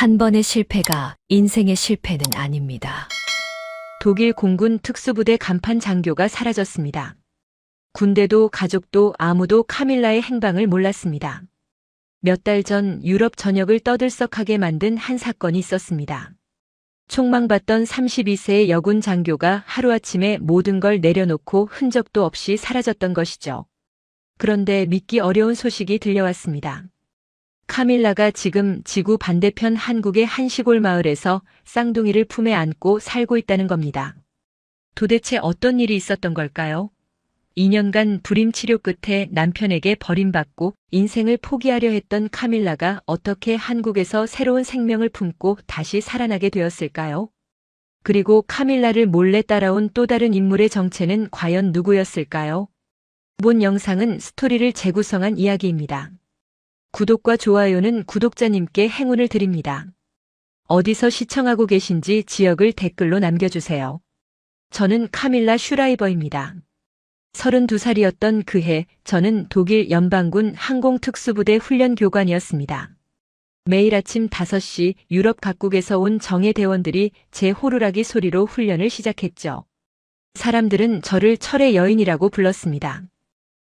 한 번의 실패가 인생의 실패는 아닙니다. 독일 공군 특수부대 간판 장교가 사라졌습니다. 군대도 가족도 아무도 카밀라의 행방을 몰랐습니다. 몇 달 전 유럽 전역을 떠들썩하게 만든 한 사건이 있었습니다. 총망받던 32세의 여군 장교가 하루아침에 모든 걸 내려놓고 흔적도 없이 사라졌던 것이죠. 그런데 믿기 어려운 소식이 들려왔습니다. 카밀라가 지금 지구 반대편 한국의 한 시골 마을에서 쌍둥이를 품에 안고 살고 있다는 겁니다. 도대체 어떤 일이 있었던 걸까요? 2년간 불임 치료 끝에 남편에게 버림받고 인생을 포기하려 했던 카밀라가 어떻게 한국에서 새로운 생명을 품고 다시 살아나게 되었을까요? 그리고 카밀라를 몰래 따라온 또 다른 인물의 정체는 과연 누구였을까요? 본 영상은 스토리를 재구성한 이야기입니다. 구독과 좋아요는 구독자님께 행운을 드립니다. 어디서 시청하고 계신지 지역을 댓글로 남겨주세요. 저는 카밀라 슈라이버입니다. 32살이었던 그해 저는 독일 연방군 항공특수부대 훈련교관이었습니다. 매일 아침 5시 유럽 각국에서 온 정예대원들이 제 호루라기 소리로 훈련을 시작했죠. 사람들은 저를 철의 여인이라고 불렀습니다.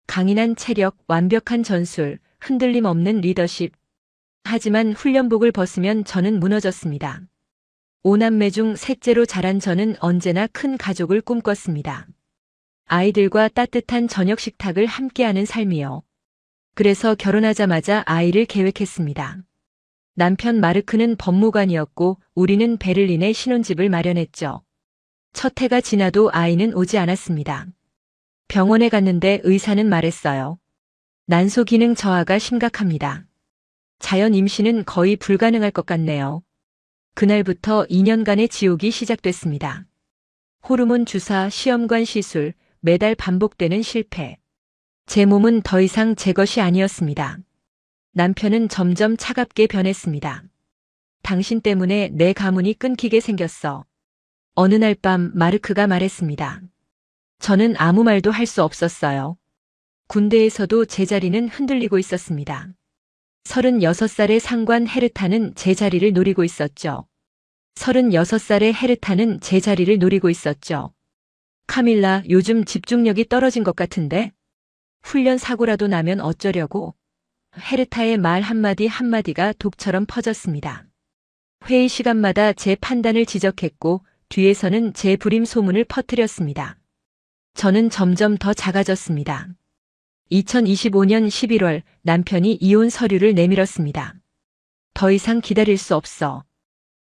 강인한 체력, 완벽한 전술, 흔들림 없는 리더십. 하지만 훈련복을 벗으면 저는 무너졌습니다. 5남매 중 셋째로 자란 저는 언제나 큰 가족을 꿈꿨습니다. 아이들과 따뜻한 저녁 식탁을 함께하는 삶이요. 그래서 결혼하자마자 아이를 계획했습니다. 남편 마르크는 법무관이었고 우리는 베를린에 신혼집을 마련했죠. 첫 해가 지나도 아이는 오지 않았습니다. 병원에 갔는데 의사는 말했어요. 난소 기능 저하가 심각합니다. 자연 임신은 거의 불가능할 것 같네요. 그날부터 2년간의 지옥이 시작됐습니다. 호르몬 주사, 시험관 시술, 매달 반복되는 실패. 제 몸은 더 이상 제 것이 아니었습니다. 남편은 점점 차갑게 변했습니다. 당신 때문에 내 가문이 끊기게 생겼어. 어느 날 밤 마르크가 말했습니다. 저는 아무 말도 할 수 없었어요. 군대에서도 제 자리는 흔들리고 있었습니다. 36살의 상관 헤르타는 제 자리를 노리고 있었죠. 36살의 헤르타는 제 자리를 노리고 있었죠. 카밀라, 요즘 집중력이 떨어진 것 같은데? 훈련 사고라도 나면 어쩌려고? 헤르타의 말 한마디 한마디가 독처럼 퍼졌습니다. 회의 시간마다 제 판단을 지적했고 뒤에서는 제 불임 소문을 퍼뜨렸습니다. 저는 점점 더 작아졌습니다. 2025년 11월 남편이 이혼 서류를 내밀었습니다. 더 이상 기다릴 수 없어.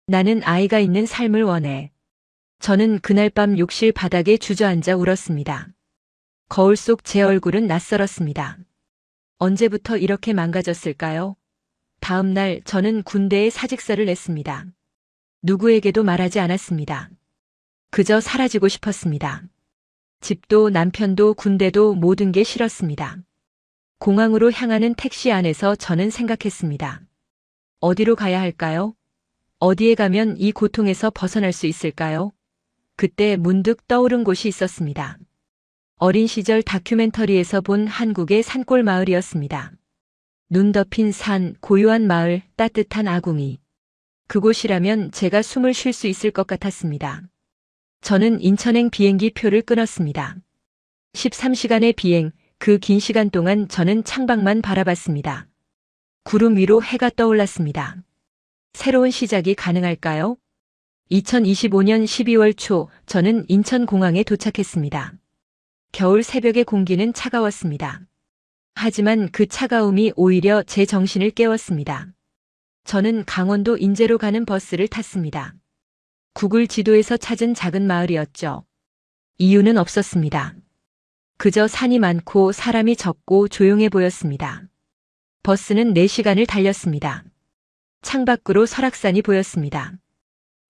나는 아이가 있는 삶을 원해. 저는 그날 밤 욕실 바닥에 주저앉아 울었습니다. 거울 속 제 얼굴은 낯설었습니다. 언제부터 이렇게 망가졌을까요? 다음 날 저는 군대에 사직서를 냈습니다. 누구에게도 말하지 않았습니다. 그저 사라지고 싶었습니다. 집도 남편도 군대도 모든 게 싫었습니다. 공항으로 향하는 택시 안에서 저는 생각했습니다. 어디로 가야 할까요? 어디에 가면 이 고통에서 벗어날 수 있을까요? 그때 문득 떠오른 곳이 있었습니다. 어린 시절 다큐멘터리에서 본 한국의 산골 마을이었습니다. 눈 덮인 산, 고요한 마을, 따뜻한 아궁이. 그곳이라면 제가 숨을 쉴 수 있을 것 같았습니다. 저는 인천행 비행기 표를 끊었습니다. 13시간의 비행, 그 긴 시간 동안 저는 창밖만 바라봤습니다. 구름 위로 해가 떠올랐습니다. 새로운 시작이 가능할까요? 2025년 12월 초 저는 인천공항에 도착했습니다. 겨울 새벽의 공기는 차가웠습니다. 하지만 그 차가움이 오히려 제 정신을 깨웠습니다. 저는 강원도 인제로 가는 버스를 탔습니다. 구글 지도에서 찾은 작은 마을이었죠. 이유는 없었습니다. 그저 산이 많고 사람이 적고 조용해 보였습니다. 버스는 4시간을 달렸습니다. 창밖으로 설악산이 보였습니다.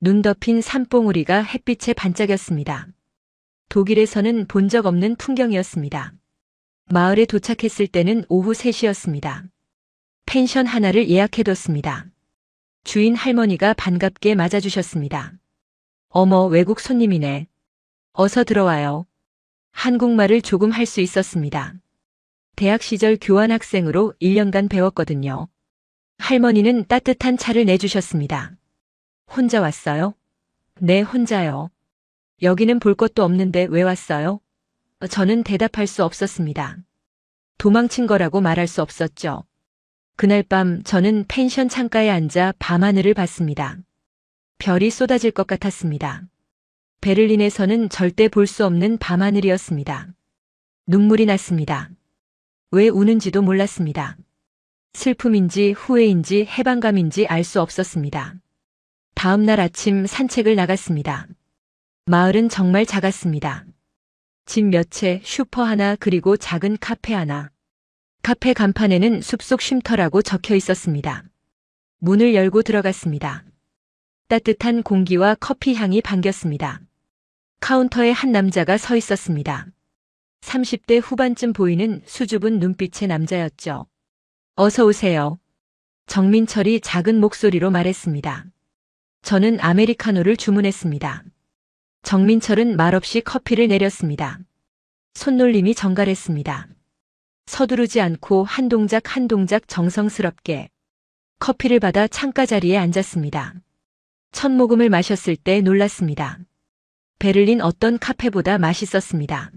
눈 덮인 산봉우리가 햇빛에 반짝였습니다. 독일에서는 본 적 없는 풍경이었습니다. 마을에 도착했을 때는 오후 3시였습니다. 펜션 하나를 예약해뒀습니다. 주인 할머니가 반갑게 맞아주셨습니다. 어머, 외국 손님이네. 어서 들어와요. 한국말을 조금 할 수 있었습니다. 대학 시절 교환학생으로 1년간 배웠거든요. 할머니는 따뜻한 차를 내주셨습니다. 혼자 왔어요? 네, 혼자요. 여기는 볼 것도 없는데 왜 왔어요? 저는 대답할 수 없었습니다. 도망친 거라고 말할 수 없었죠. 그날 밤 저는 펜션 창가에 앉아 밤하늘을 봤습니다. 별이 쏟아질 것 같았습니다. 베를린에서는 절대 볼 수 없는 밤하늘이었습니다. 눈물이 났습니다. 왜 우는지도 몰랐습니다. 슬픔인지 후회인지 해방감인지 알 수 없었습니다. 다음 날 아침 산책을 나갔습니다. 마을은 정말 작았습니다. 집 몇 채, 슈퍼 하나, 그리고 작은 카페 하나. 카페 간판에는 숲속 쉼터라고 적혀 있었습니다. 문을 열고 들어갔습니다. 따뜻한 공기와 커피 향이 반겼습니다. 카운터에 한 남자가 서 있었습니다. 30대 후반쯤 보이는 수줍은 눈빛의 남자였죠. 어서 오세요. 정민철이 작은 목소리로 말했습니다. 저는 아메리카노를 주문했습니다. 정민철은 말없이 커피를 내렸습니다. 손놀림이 정갈했습니다. 서두르지 않고 한 동작 한 동작 정성스럽게 커피를 받아 창가 자리에 앉았습니다. 첫 모금을 마셨을 때 놀랐습니다. 베를린 어떤 카페보다 맛있었습니다.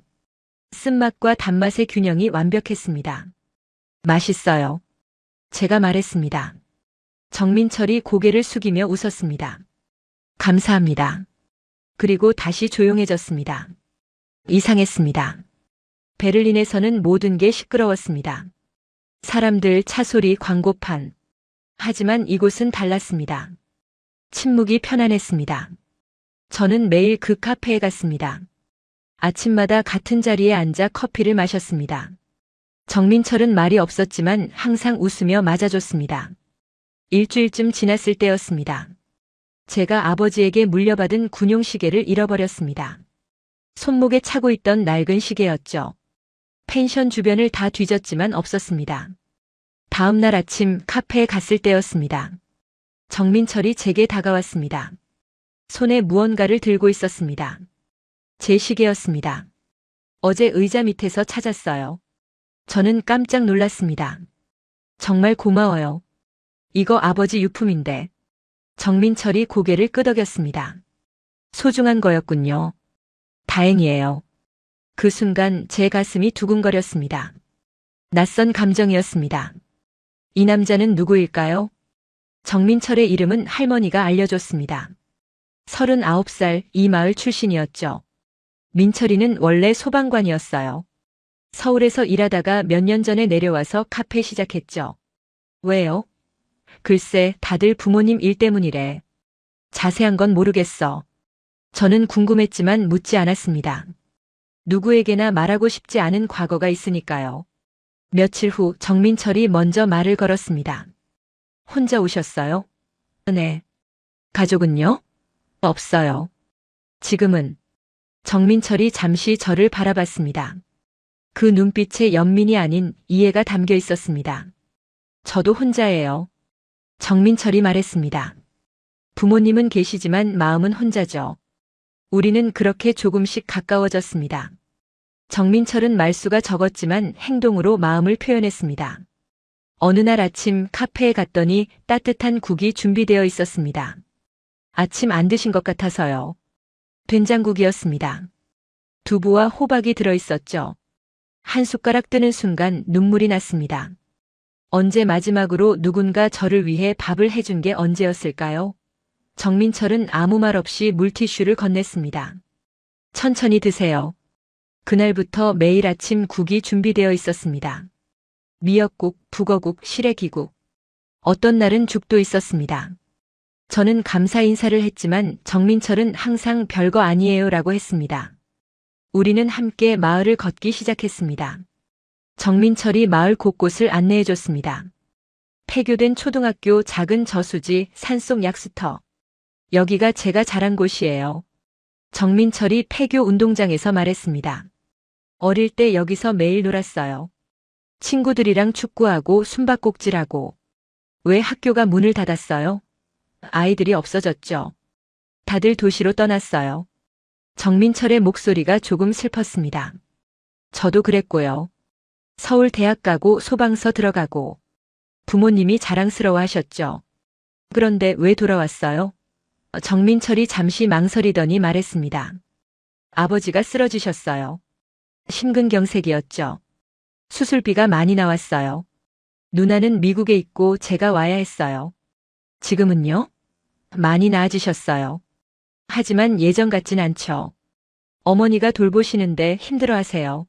쓴맛과 단맛의 균형이 완벽했습니다. 맛있어요. 제가 말했습니다. 정민철이 고개를 숙이며 웃었습니다. 감사합니다. 그리고 다시 조용해졌습니다. 이상했습니다. 베를린에서는 모든 게 시끄러웠습니다. 사람들, 차소리, 광고판. 하지만 이곳은 달랐습니다. 침묵이 편안했습니다. 저는 매일 그 카페에 갔습니다. 아침마다 같은 자리에 앉아 커피를 마셨습니다. 정민철은 말이 없었지만 항상 웃으며 맞아줬습니다. 일주일쯤 지났을 때였습니다. 제가 아버지에게 물려받은 군용 시계를 잃어버렸습니다. 손목에 차고 있던 낡은 시계였죠. 펜션 주변을 다 뒤졌지만 없었습니다. 다음 날 아침 카페에 갔을 때였습니다. 정민철이 제게 다가왔습니다. 손에 무언가를 들고 있었습니다. 제 시계였습니다. 어제 의자 밑에서 찾았어요. 저는 깜짝 놀랐습니다. 정말 고마워요. 이거 아버지 유품인데. 정민철이 고개를 끄덕였습니다. 소중한 거였군요. 다행이에요. 그 순간 제 가슴이 두근거렸습니다. 낯선 감정이었습니다. 이 남자는 누구일까요? 정민철의 이름은 할머니가 알려줬습니다. 39살, 이 마을 출신이었죠. 민철이는 원래 소방관이었어요. 서울에서 일하다가 몇 년 전에 내려와서 카페 시작했죠. 왜요? 글쎄, 다들 부모님 일 때문이래. 자세한 건 모르겠어. 저는 궁금했지만 묻지 않았습니다. 누구에게나 말하고 싶지 않은 과거가 있으니까요. 며칠 후 정민철이 먼저 말을 걸었습니다. 혼자 오셨어요? 네. 가족은요? 없어요. 지금은. 정민철이 잠시 저를 바라봤습니다. 그 눈빛에 연민이 아닌 이해가 담겨 있었습니다. 저도 혼자예요. 정민철이 말했습니다. 부모님은 계시지만 마음은 혼자죠. 우리는 그렇게 조금씩 가까워졌습니다. 정민철은 말수가 적었지만 행동으로 마음을 표현했습니다. 어느 날 아침 카페에 갔더니 따뜻한 국이 준비되어 있었습니다. 아침 안 드신 것 같아서요. 된장국이었습니다. 두부와 호박이 들어있었죠. 한 숟가락 뜨는 순간 눈물이 났습니다. 언제 마지막으로 누군가 저를 위해 밥을 해준 게 언제였을까요? 정민철은 아무 말 없이 물티슈를 건넸습니다. 천천히 드세요. 그날부터 매일 아침 국이 준비되어 있었습니다. 미역국, 북어국, 시래기국. 어떤 날은 죽도 있었습니다. 저는 감사 인사를 했지만 정민철은 항상 별거 아니에요라고 했습니다. 우리는 함께 마을을 걷기 시작했습니다. 정민철이 마을 곳곳을 안내해줬습니다. 폐교된 초등학교, 작은 저수지, 산속 약수터. 여기가 제가 자란 곳이에요. 정민철이 폐교 운동장에서 말했습니다. 어릴 때 여기서 매일 놀았어요. 친구들이랑 축구하고 숨바꼭질하고. 왜 학교가 문을 닫았어요? 아이들이 없어졌죠. 다들 도시로 떠났어요. 정민철의 목소리가 조금 슬펐습니다. 저도 그랬고요. 서울 대학 가고 소방서 들어가고 부모님이 자랑스러워 하셨죠. 그런데 왜 돌아왔어요? 정민철이 잠시 망설이더니 말했습니다. 아버지가 쓰러지셨어요. 심근경색이었죠. 수술비가 많이 나왔어요. 누나는 미국에 있고 제가 와야 했어요. 지금은요? 많이 나아지셨어요. 하지만 예전 같진 않죠. 어머니가 돌보시는데 힘들어하세요.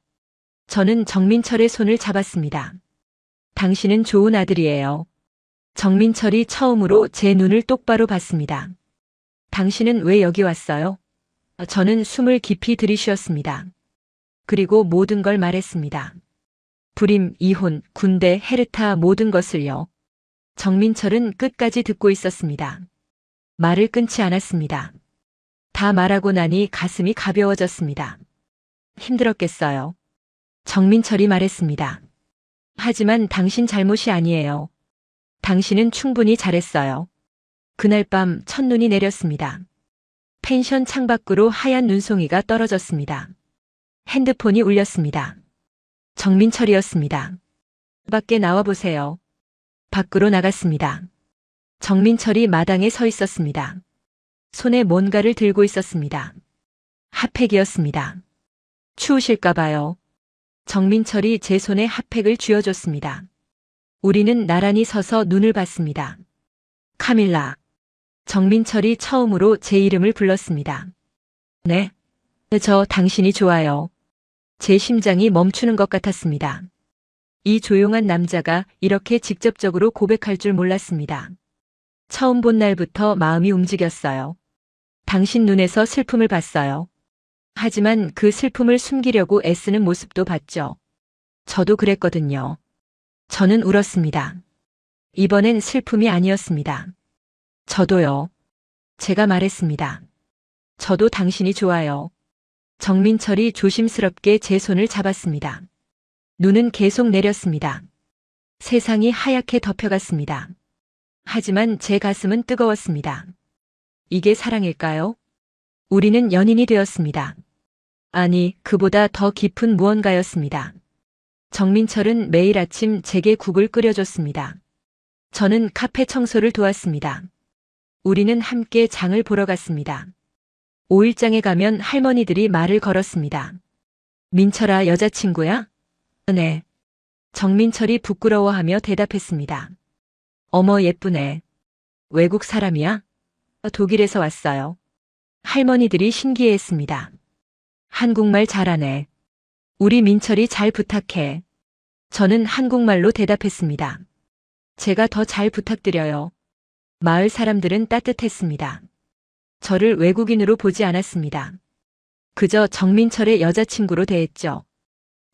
저는 정민철의 손을 잡았습니다. 당신은 좋은 아들이에요. 정민철이 처음으로 제 눈을 똑바로 봤습니다. 당신은 왜 여기 왔어요? 저는 숨을 깊이 들이쉬었습니다. 그리고 모든 걸 말했습니다. 불임, 이혼, 군대, 헤르타 모든 것을요. 정민철은 끝까지 듣고 있었습니다. 말을 끊지 않았습니다. 다 말하고 나니 가슴이 가벼워졌습니다. 힘들었겠어요. 정민철이 말했습니다. 하지만 당신 잘못이 아니에요. 당신은 충분히 잘했어요. 그날 밤 첫눈이 내렸습니다. 펜션 창밖으로 하얀 눈송이가 떨어졌습니다. 핸드폰이 울렸습니다. 정민철이었습니다. 밖에 나와보세요. 밖으로 나갔습니다. 정민철이 마당에 서 있었습니다. 손에 뭔가를 들고 있었습니다. 핫팩이었습니다. 추우실까봐요. 정민철이 제 손에 핫팩을 쥐어줬습니다. 우리는 나란히 서서 눈을 봤습니다. 카밀라. 정민철이 처음으로 제 이름을 불렀습니다. 네. 저 당신이 좋아요. 제 심장이 멈추는 것 같았습니다. 이 조용한 남자가 이렇게 직접적으로 고백할 줄 몰랐습니다. 처음 본 날부터 마음이 움직였어요. 당신 눈에서 슬픔을 봤어요. 하지만 그 슬픔을 숨기려고 애쓰는 모습도 봤죠. 저도 그랬거든요. 저는 울었습니다. 이번엔 슬픔이 아니었습니다. 저도요. 제가 말했습니다. 저도 당신이 좋아요. 정민철이 조심스럽게 제 손을 잡았습니다. 눈은 계속 내렸습니다. 세상이 하얗게 덮여갔습니다. 하지만 제 가슴은 뜨거웠습니다. 이게 사랑일까요? 우리는 연인이 되었습니다. 아니, 그보다 더 깊은 무언가였습니다. 정민철은 매일 아침 제게 국을 끓여줬습니다. 저는 카페 청소를 도왔습니다. 우리는 함께 장을 보러 갔습니다. 5일장에 가면 할머니들이 말을 걸었습니다. 민철아, 여자친구야? 네. 정민철이 부끄러워하며 대답했습니다. 어머, 예쁘네. 외국 사람이야? 독일에서 왔어요. 할머니들이 신기해했습니다. 한국말 잘하네. 우리 민철이 잘 부탁해. 저는 한국말로 대답했습니다. 제가 더 잘 부탁드려요. 마을 사람들은 따뜻했습니다. 저를 외국인으로 보지 않았습니다. 그저 정민철의 여자친구로 대했죠.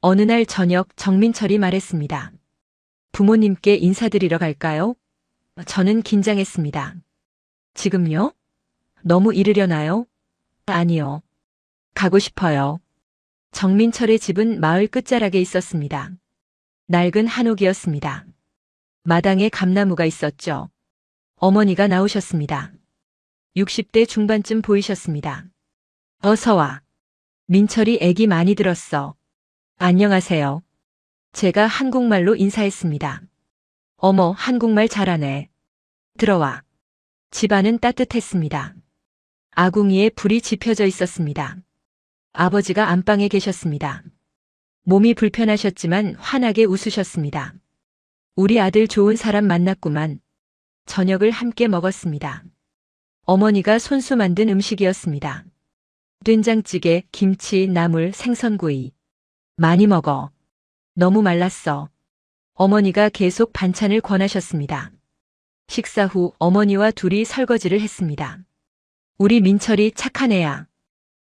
어느 날 저녁 정민철이 말했습니다. 부모님께 인사드리러 갈까요? 저는 긴장했습니다. 지금요? 너무 이르려나요? 아니요. 가고 싶어요. 정민철의 집은 마을 끝자락에 있었습니다. 낡은 한옥이었습니다. 마당에 감나무가 있었죠. 어머니가 나오셨습니다. 60대 중반쯤 보이셨습니다. 어서 와. 민철이 애기 많이 들었어. 안녕하세요. 제가 한국말로 인사했습니다. 어머, 한국말 잘하네. 들어와. 집안은 따뜻했습니다. 아궁이에 불이 지펴져 있었습니다. 아버지가 안방에 계셨습니다. 몸이 불편하셨지만 환하게 웃으셨습니다. 우리 아들 좋은 사람 만났구만. 저녁을 함께 먹었습니다. 어머니가 손수 만든 음식이었습니다. 된장찌개, 김치, 나물, 생선구이. 많이 먹어. 너무 말랐어. 어머니가 계속 반찬을 권하셨습니다. 식사 후 어머니와 둘이 설거지를 했습니다. 우리 민철이 착한 애야.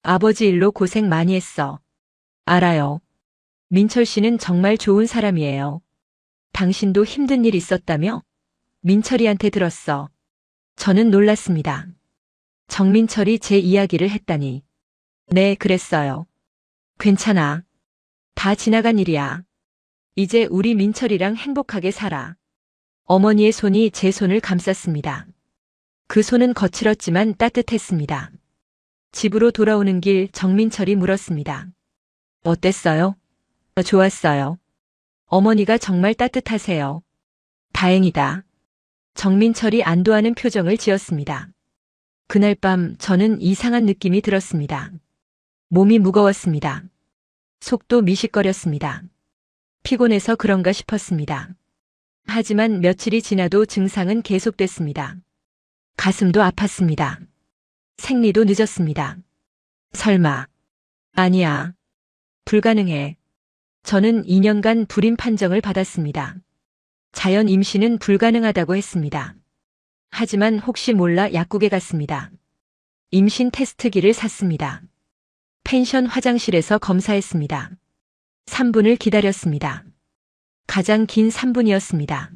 아버지 일로 고생 많이 했어. 알아요. 민철 씨는 정말 좋은 사람이에요. 당신도 힘든 일 있었다며? 민철이한테 들었어. 저는 놀랐습니다. 정민철이 제 이야기를 했다니. 네, 그랬어요. 괜찮아. 다 지나간 일이야. 이제 우리 민철이랑 행복하게 살아. 어머니의 손이 제 손을 감쌌습니다. 그 손은 거칠었지만 따뜻했습니다. 집으로 돌아오는 길 정민철이 물었습니다. 어땠어요? 좋았어요. 어머니가 정말 따뜻하세요. 다행이다. 정민철이 안도하는 표정을 지었습니다. 그날 밤 저는 이상한 느낌이 들었습니다. 몸이 무거웠습니다. 속도 미식거렸습니다. 피곤해서 그런가 싶었습니다. 하지만 며칠이 지나도 증상은 계속됐습니다. 가슴도 아팠습니다. 생리도 늦었습니다. 설마. 아니야. 불가능해. 저는 2년간 불임 판정을 받았습니다. 자연 임신은 불가능하다고 했습니다. 하지만 혹시 몰라 약국에 갔습니다. 임신 테스트기를 샀습니다. 펜션 화장실에서 검사했습니다. 3분을 기다렸습니다. 가장 긴 3분이었습니다.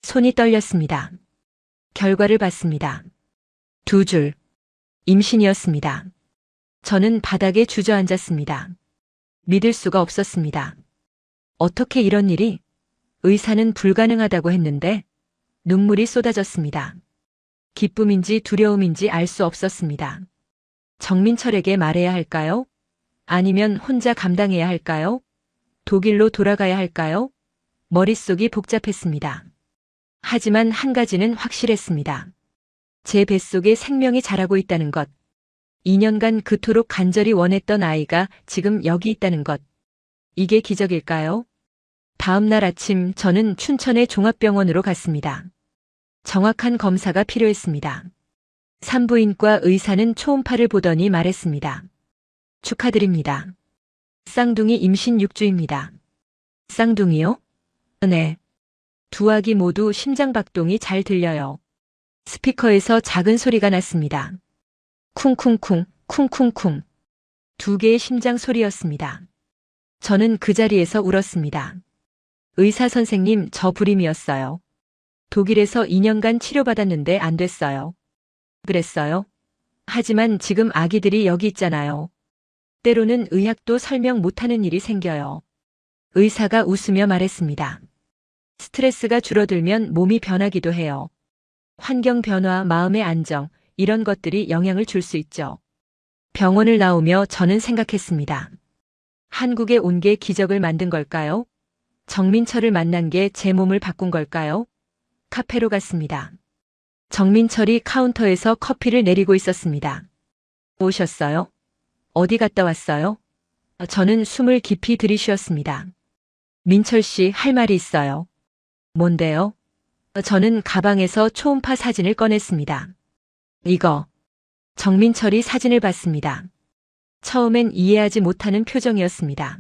손이 떨렸습니다. 결과를 봤습니다. 2줄. 임신이었습니다. 저는 바닥에 주저앉았습니다. 믿을 수가 없었습니다. 어떻게 이런 일이? 의사는 불가능하다고 했는데 눈물이 쏟아졌습니다. 기쁨인지 두려움인지 알 수 없었습니다. 정민철에게 말해야 할까요? 아니면 혼자 감당해야 할까요? 독일로 돌아가야 할까요? 머릿속이 복잡했습니다. 하지만 한 가지는 확실했습니다. 제 뱃속에 생명이 자라고 있다는 것. 2년간 그토록 간절히 원했던 아이가 지금 여기 있다는 것. 이게 기적일까요? 다음 날 아침 저는 춘천의 종합병원으로 갔습니다. 정확한 검사가 필요했습니다. 산부인과 의사는 초음파를 보더니 말했습니다. 축하드립니다. 쌍둥이 임신 6주입니다. 쌍둥이요? 네. 두 아기 모두 심장박동이 잘 들려요. 스피커에서 작은 소리가 났습니다. 쿵쿵쿵, 쿵쿵쿵. 두 개의 심장 소리였습니다. 저는 그 자리에서 울었습니다. 의사 선생님, 저 불임이었어요. 독일에서 2년간 치료받았는데 안 됐어요. 그랬어요? 하지만 지금 아기들이 여기 있잖아요. 때로는 의학도 설명 못하는 일이 생겨요. 의사가 웃으며 말했습니다. 스트레스가 줄어들면 몸이 변하기도 해요. 환경 변화, 마음의 안정, 이런 것들이 영향을 줄 수 있죠. 병원을 나오며 저는 생각했습니다. 한국에 온 게 기적을 만든 걸까요? 정민철을 만난 게 제 몸을 바꾼 걸까요? 카페로 갔습니다. 정민철이 카운터에서 커피를 내리고 있었습니다. 오셨어요? 어디 갔다 왔어요? 저는 숨을 깊이 들이쉬었습니다. 민철 씨, 할 말이 있어요. 뭔데요? 저는 가방에서 초음파 사진을 꺼냈습니다. 이거. 정민철이 사진을 봤습니다. 처음엔 이해하지 못하는 표정이었습니다.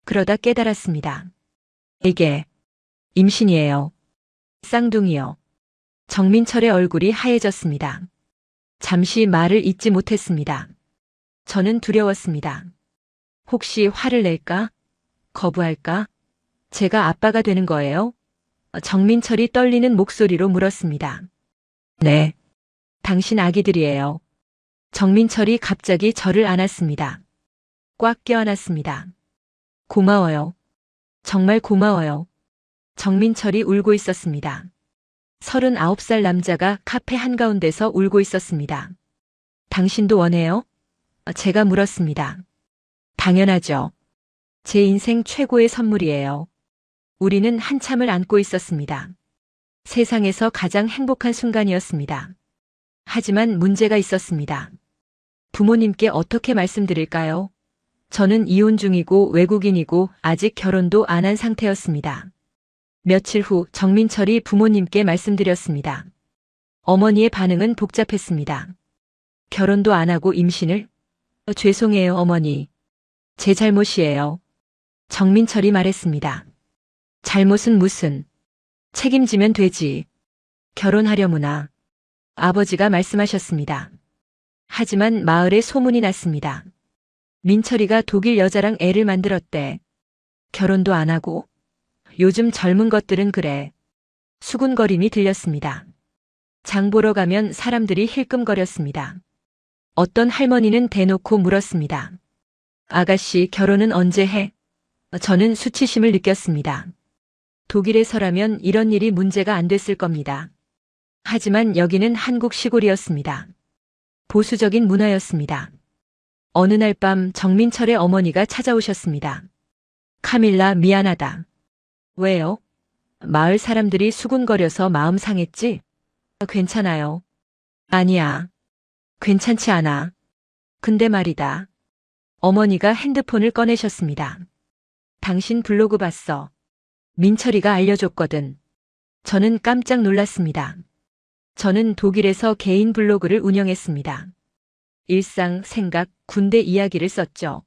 그러다 깨달았습니다. 이게 임신이에요. 쌍둥이요. 정민철의 얼굴이 하얘졌습니다. 잠시 말을 잇지 못했습니다. 저는 두려웠습니다. 혹시 화를 낼까? 거부할까? 제가 아빠가 되는 거예요? 정민철이 떨리는 목소리로 물었습니다. 네. 당신 아기들이에요. 정민철이 갑자기 저를 안았습니다. 꽉 껴안았습니다. 고마워요. 정말 고마워요. 정민철이 울고 있었습니다. 39살 남자가 카페 한가운데서 울고 있었습니다. 당신도 원해요? 제가 물었습니다. 당연하죠. 제 인생 최고의 선물이에요. 우리는 한참을 안고 있었습니다. 세상에서 가장 행복한 순간이었습니다. 하지만 문제가 있었습니다. 부모님께 어떻게 말씀드릴까요? 저는 이혼 중이고 외국인이고 아직 결혼도 안 한 상태였습니다. 며칠 후 정민철이 부모님께 말씀드렸습니다. 어머니의 반응은 복잡했습니다. 결혼도 안 하고 임신을? 죄송해요, 어머니. 제 잘못이에요. 정민철이 말했습니다. 잘못은 무슨? 책임지면 되지. 결혼하려무나. 아버지가 말씀하셨습니다. 하지만 마을에 소문이 났습니다. 민철이가 독일 여자랑 애를 만들었대. 결혼도 안 하고? 요즘 젊은 것들은 그래. 수군거림이 들렸습니다. 장 보러 가면 사람들이 힐끔거렸습니다. 어떤 할머니는 대놓고 물었습니다. 아가씨, 결혼은 언제 해? 저는 수치심을 느꼈습니다. 독일에서라면 이런 일이 문제가 안 됐을 겁니다. 하지만 여기는 한국 시골이었습니다. 보수적인 문화였습니다. 어느 날 밤 정민철의 어머니가 찾아오셨습니다. 카밀라, 미안하다. 왜요? 마을 사람들이 수군거려서 마음 상했지? 괜찮아요. 아니야. 괜찮지 않아. 근데 말이다. 어머니가 핸드폰을 꺼내셨습니다. 당신 블로그 봤어. 민철이가 알려줬거든. 저는 깜짝 놀랐습니다. 저는 독일에서 개인 블로그를 운영했습니다. 일상, 생각, 군대 이야기를 썼죠.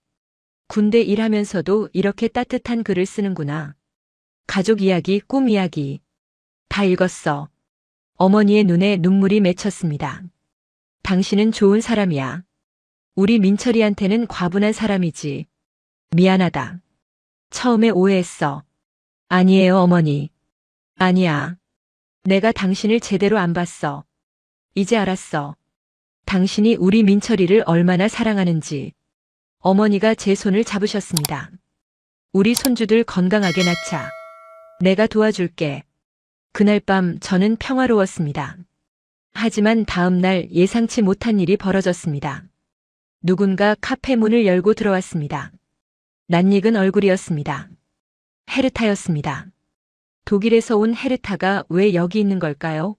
군대 일하면서도 이렇게 따뜻한 글을 쓰는구나. 가족 이야기, 꿈 이야기. 다 읽었어. 어머니의 눈에 눈물이 맺혔습니다. 당신은 좋은 사람이야. 우리 민철이한테는 과분한 사람이지. 미안하다. 처음에 오해했어. 아니에요, 어머니. 아니야. 내가 당신을 제대로 안 봤어. 이제 알았어. 당신이 우리 민철이를 얼마나 사랑하는지. 어머니가 제 손을 잡으셨습니다. 우리 손주들 건강하게 낳자. 내가 도와줄게. 그날 밤 저는 평화로웠습니다. 하지만 다음 날 예상치 못한 일이 벌어졌습니다. 누군가 카페 문을 열고 들어왔습니다. 낯익은 얼굴이었습니다. 헤르타였습니다. 독일에서 온 헤르타가 왜 여기 있는 걸까요?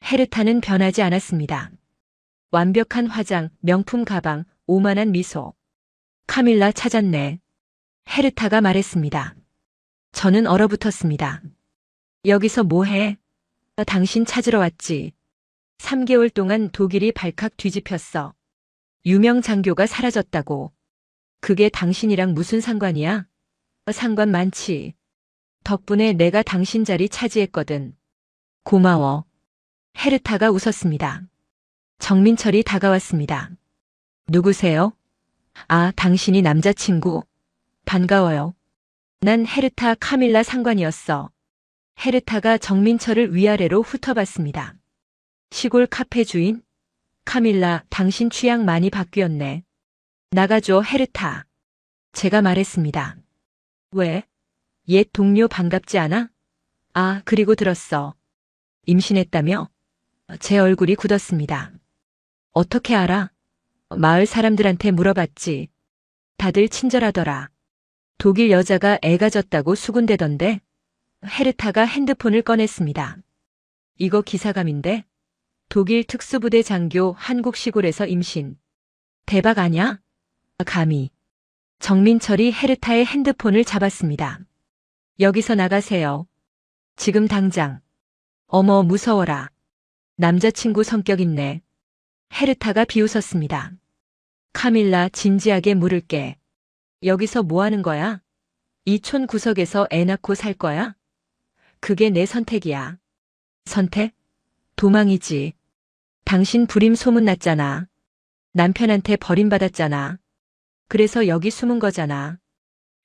헤르타는 변하지 않았습니다. 완벽한 화장, 명품 가방, 오만한 미소. 카밀라 찾았네. 헤르타가 말했습니다. 저는 얼어붙었습니다. 여기서 뭐해? 당신 찾으러 왔지. 3개월 동안 독일이 발칵 뒤집혔어. 유명 장교가 사라졌다고. 그게 당신이랑 무슨 상관이야? 상관 많지. 덕분에 내가 당신 자리 차지했거든. 고마워. 헤르타가 웃었습니다. 정민철이 다가왔습니다. 누구세요? 아, 당신이 남자친구. 반가워요. 난 헤르타 카밀라 상관이었어. 헤르타가 정민철을 위아래로 훑어봤습니다. 시골 카페 주인? 카밀라, 당신 취향 많이 바뀌었네. 나가줘, 헤르타. 제가 말했습니다. 왜? 옛 동료 반갑지 않아? 아, 그리고 들었어. 임신했다며? 제 얼굴이 굳었습니다. 어떻게 알아? 마을 사람들한테 물어봤지. 다들 친절하더라. 독일 여자가 애가 졌다고 수군대던데? 헤르타가 핸드폰을 꺼냈습니다. 이거 기사감인데? 독일 특수부대 장교 한국 시골에서 임신. 대박 아냐? 감히. 정민철이 헤르타의 핸드폰을 잡았습니다. 여기서 나가세요. 지금 당장. 어머, 무서워라. 남자친구 성격 있네. 헤르타가 비웃었습니다. 카밀라, 진지하게 물을게. 여기서 뭐 하는 거야? 이 촌 구석에서 애 낳고 살 거야? 그게 내 선택이야. 선택? 도망이지. 당신 불임 소문났잖아. 남편한테 버림받았잖아. 그래서 여기 숨은 거잖아.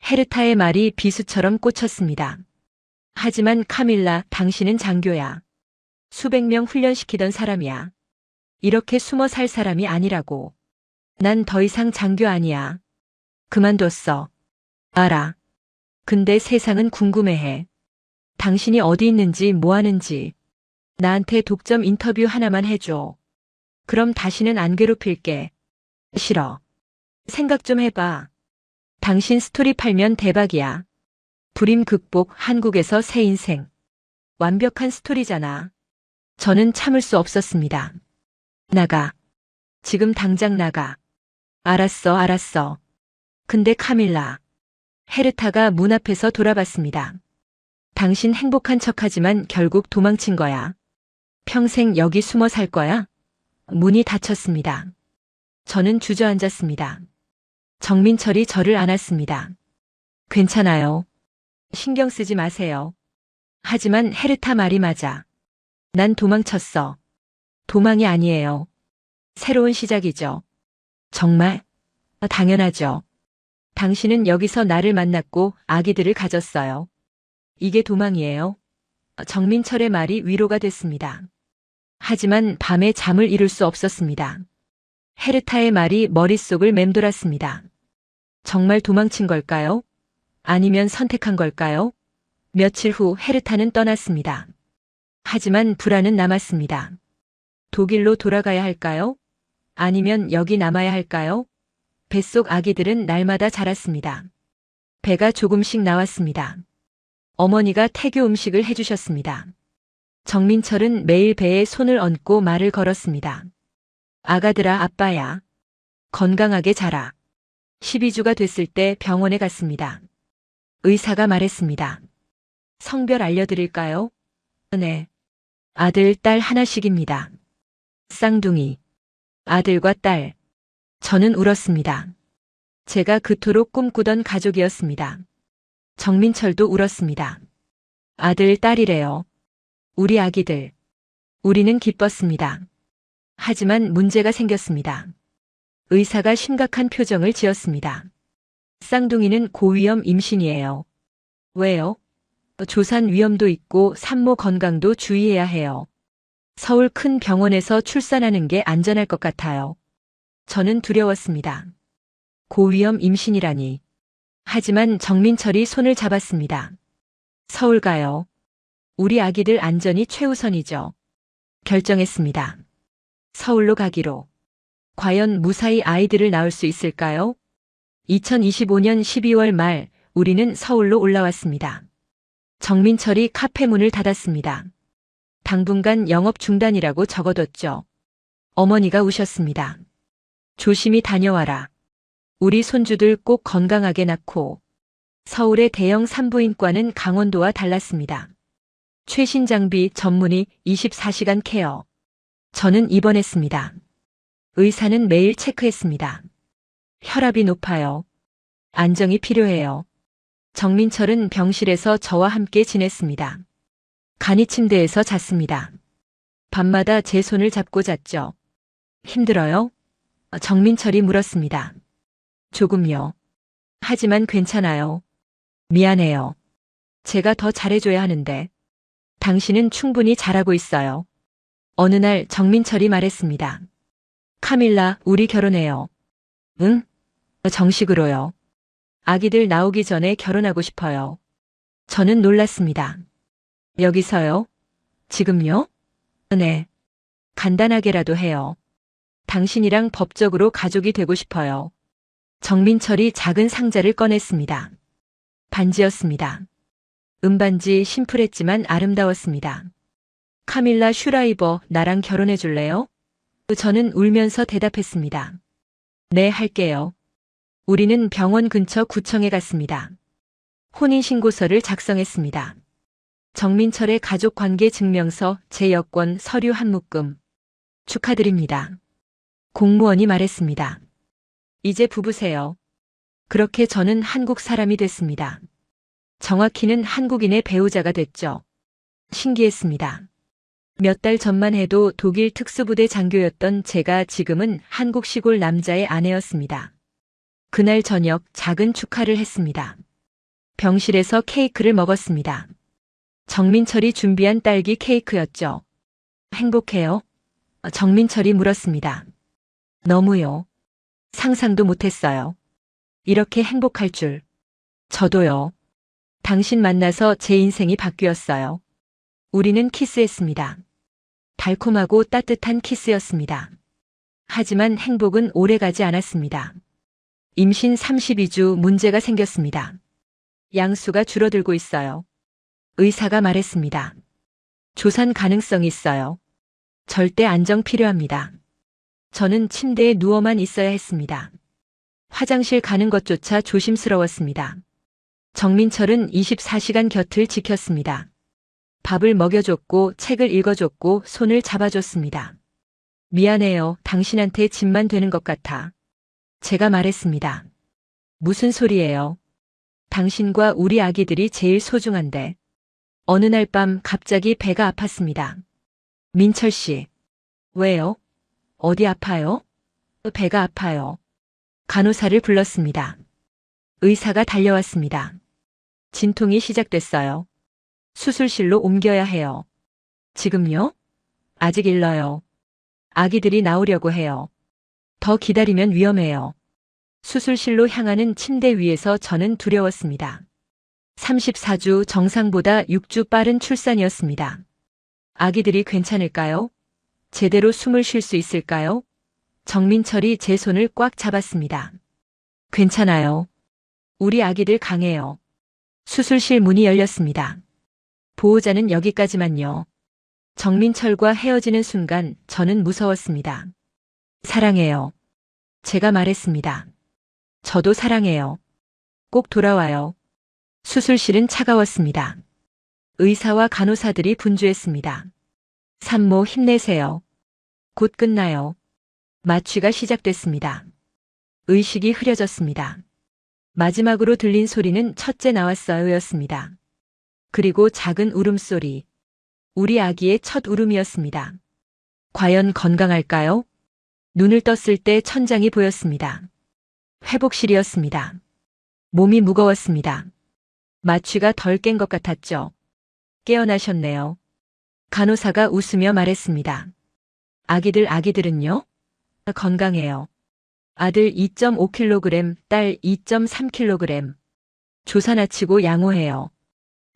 헤르타의 말이 비수처럼 꽂혔습니다. 하지만 카밀라, 당신은 장교야. 수백 명 훈련시키던 사람이야. 이렇게 숨어 살 사람이 아니라고. 난 더 이상 장교 아니야. 그만뒀어. 알아. 근데 세상은 궁금해해. 당신이 어디 있는지 뭐 하는지. 나한테 독점 인터뷰 하나만 해줘. 그럼 다시는 안 괴롭힐게. 싫어. 생각 좀 해봐. 당신 스토리 팔면 대박이야. 불임 극복, 한국에서 새 인생. 완벽한 스토리잖아. 저는 참을 수 없었습니다. 나가. 지금 당장 나가. 알았어, 알았어. 근데 카밀라. 헤르타가 문 앞에서 돌아봤습니다. 당신 행복한 척하지만 결국 도망친 거야. 평생 여기 숨어 살 거야? 문이 닫혔습니다. 저는 주저앉았습니다. 정민철이 저를 안았습니다. 괜찮아요. 신경 쓰지 마세요. 하지만 헤르타 말이 맞아. 난 도망쳤어. 도망이 아니에요. 새로운 시작이죠. 정말? 당연하죠. 당신은 여기서 나를 만났고 아기들을 가졌어요. 이게 도망이에요. 정민철의 말이 위로가 됐습니다. 하지만 밤에 잠을 이룰 수 없었습니다. 헤르타의 말이 머릿속을 맴돌았습니다. 정말 도망친 걸까요? 아니면 선택한 걸까요? 며칠 후 헤르타는 떠났습니다. 하지만 불안은 남았습니다. 독일로 돌아가야 할까요? 아니면 여기 남아야 할까요? 뱃속 아기들은 날마다 자랐습니다. 배가 조금씩 나왔습니다. 어머니가 태교 음식을 해주셨습니다. 정민철은 매일 배에 손을 얹고 말을 걸었습니다. 아가들아, 아빠야. 건강하게 자라. 12주가 됐을 때 병원에 갔습니다. 의사가 말했습니다. 성별 알려드릴까요? 네. 아들, 딸 하나씩입니다. 쌍둥이. 아들과 딸. 저는 울었습니다. 제가 그토록 꿈꾸던 가족이었습니다. 정민철도 울었습니다. 아들, 딸이래요. 우리 아기들. 우리는 기뻤습니다. 하지만 문제가 생겼습니다. 의사가 심각한 표정을 지었습니다. 쌍둥이는 고위험 임신이에요. 왜요? 조산 위험도 있고 산모 건강도 주의해야 해요. 서울 큰 병원에서 출산하는 게 안전할 것 같아요. 저는 두려웠습니다. 고위험 임신이라니. 하지만 정민철이 손을 잡았습니다. 서울 가요. 우리 아기들 안전이 최우선이죠. 결정했습니다. 서울로 가기로. 과연 무사히 아이들을 낳을 수 있을까요? 2025년 12월 말 우리는 서울로 올라왔습니다. 정민철이 카페 문을 닫았습니다. 당분간 영업 중단이라고 적어뒀죠. 어머니가 우셨습니다. 조심히 다녀와라. 우리 손주들 꼭 건강하게 낳고. 서울의 대형 산부인과는 강원도와 달랐습니다. 최신 장비 전문의 24시간 케어. 저는 입원했습니다. 의사는 매일 체크했습니다. 혈압이 높아요. 안정이 필요해요. 정민철은 병실에서 저와 함께 지냈습니다. 간이 침대에서 잤습니다. 밤마다 제 손을 잡고 잤죠. 힘들어요? 정민철이 물었습니다. 조금요. 하지만 괜찮아요. 미안해요. 제가 더 잘해줘야 하는데. 당신은 충분히 잘하고 있어요. 어느 날 정민철이 말했습니다. 카밀라, 우리 결혼해요. 응? 정식으로요. 아기들 나오기 전에 결혼하고 싶어요. 저는 놀랐습니다. 여기서요? 지금요? 네. 간단하게라도 해요. 당신이랑 법적으로 가족이 되고 싶어요. 정민철이 작은 상자를 꺼냈습니다. 반지였습니다. 은반지 심플했지만 아름다웠습니다. 카밀라 슈라이버, 나랑 결혼해 줄래요? 저는 울면서 대답했습니다. 네, 할게요. 우리는 병원 근처 구청에 갔습니다. 혼인신고서를 작성했습니다. 정민철의 가족관계 증명서, 제 여권, 서류 한 묶음. 축하드립니다. 공무원이 말했습니다. 이제 부부세요. 그렇게 저는 한국 사람이 됐습니다. 정확히는 한국인의 배우자가 됐죠. 신기했습니다. 몇 달 전만 해도 독일 특수부대 장교였던 제가 지금은 한국 시골 남자의 아내였습니다. 그날 저녁 작은 축하를 했습니다. 병실에서 케이크를 먹었습니다. 정민철이 준비한 딸기 케이크였죠. 행복해요? 정민철이 물었습니다. 너무요. 상상도 못했어요. 이렇게 행복할 줄. 저도요. 당신 만나서 제 인생이 바뀌었어요. 우리는 키스했습니다. 달콤하고 따뜻한 키스였습니다. 하지만 행복은 오래가지 않았습니다. 임신 32주 문제가 생겼습니다. 양수가 줄어들고 있어요. 의사가 말했습니다. 조산 가능성이 있어요. 절대 안정 필요합니다. 저는 침대에 누워만 있어야 했습니다. 화장실 가는 것조차 조심스러웠습니다. 정민철은 24시간 곁을 지켰습니다. 밥을 먹여줬고 책을 읽어줬고 손을 잡아줬습니다. 미안해요. 당신한테 짐만 되는 것 같아. 제가 말했습니다. 무슨 소리예요? 당신과 우리 아기들이 제일 소중한데. 어느 날 밤 갑자기 배가 아팠습니다. 민철 씨. 왜요? 어디 아파요? 배가 아파요. 간호사를 불렀습니다. 의사가 달려왔습니다. 진통이 시작됐어요. 수술실로 옮겨야 해요. 지금요? 아직 일러요. 아기들이 나오려고 해요. 더 기다리면 위험해요. 수술실로 향하는 침대 위에서 저는 두려웠습니다. 34주 정상보다 6주 빠른 출산이었습니다. 아기들이 괜찮을까요? 제대로 숨을 쉴 수 있을까요? 정민철이 제 손을 꽉 잡았습니다. 괜찮아요. 우리 아기들 강해요. 수술실 문이 열렸습니다. 보호자는 여기까지만요. 정민철과 헤어지는 순간 저는 무서웠습니다. 사랑해요. 제가 말했습니다. 저도 사랑해요. 꼭 돌아와요. 수술실은 차가웠습니다. 의사와 간호사들이 분주했습니다. 산모 힘내세요. 곧 끝나요. 마취가 시작됐습니다. 의식이 흐려졌습니다. 마지막으로 들린 소리는 첫째 나왔어요였습니다. 그리고 작은 울음소리. 우리 아기의 첫 울음이었습니다. 과연 건강할까요? 눈을 떴을 때 천장이 보였습니다. 회복실이었습니다. 몸이 무거웠습니다. 마취가 덜 깬 것 같았죠. 깨어나셨네요. 간호사가 웃으며 말했습니다. 아기들은요? 건강해요. 아들 2.5kg, 딸 2.3kg. 조사 마치고 양호해요.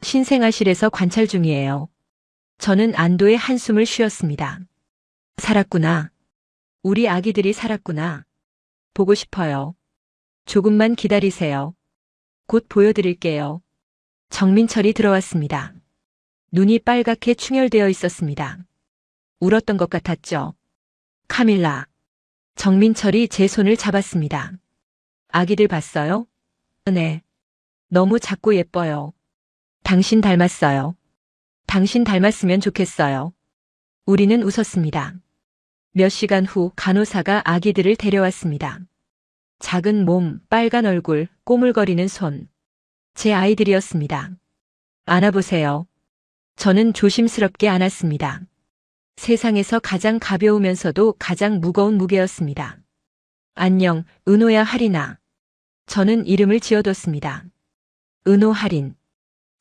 신생아실에서 관찰 중이에요. 저는 안도의 한숨을 쉬었습니다. 살았구나. 우리 아기들이 살았구나. 보고 싶어요. 조금만 기다리세요. 곧 보여드릴게요. 정민철이 들어왔습니다. 눈이 빨갛게 충혈되어 있었습니다. 울었던 것 같았죠. 카밀라. 정민철이 제 손을 잡았습니다. 아기들 봤어요? 네. 너무 작고 예뻐요. 당신 닮았어요. 당신 닮았으면 좋겠어요. 우리는 웃었습니다. 몇 시간 후 간호사가 아기들을 데려왔습니다. 작은 몸, 빨간 얼굴, 꼬물거리는 손. 제 아이들이었습니다. 안아보세요. 저는 조심스럽게 안았습니다. 세상에서 가장 가벼우면서도 가장 무거운 무게였습니다. 안녕, 은호야 하린아. 저는 이름을 지어뒀습니다. 은호 하린.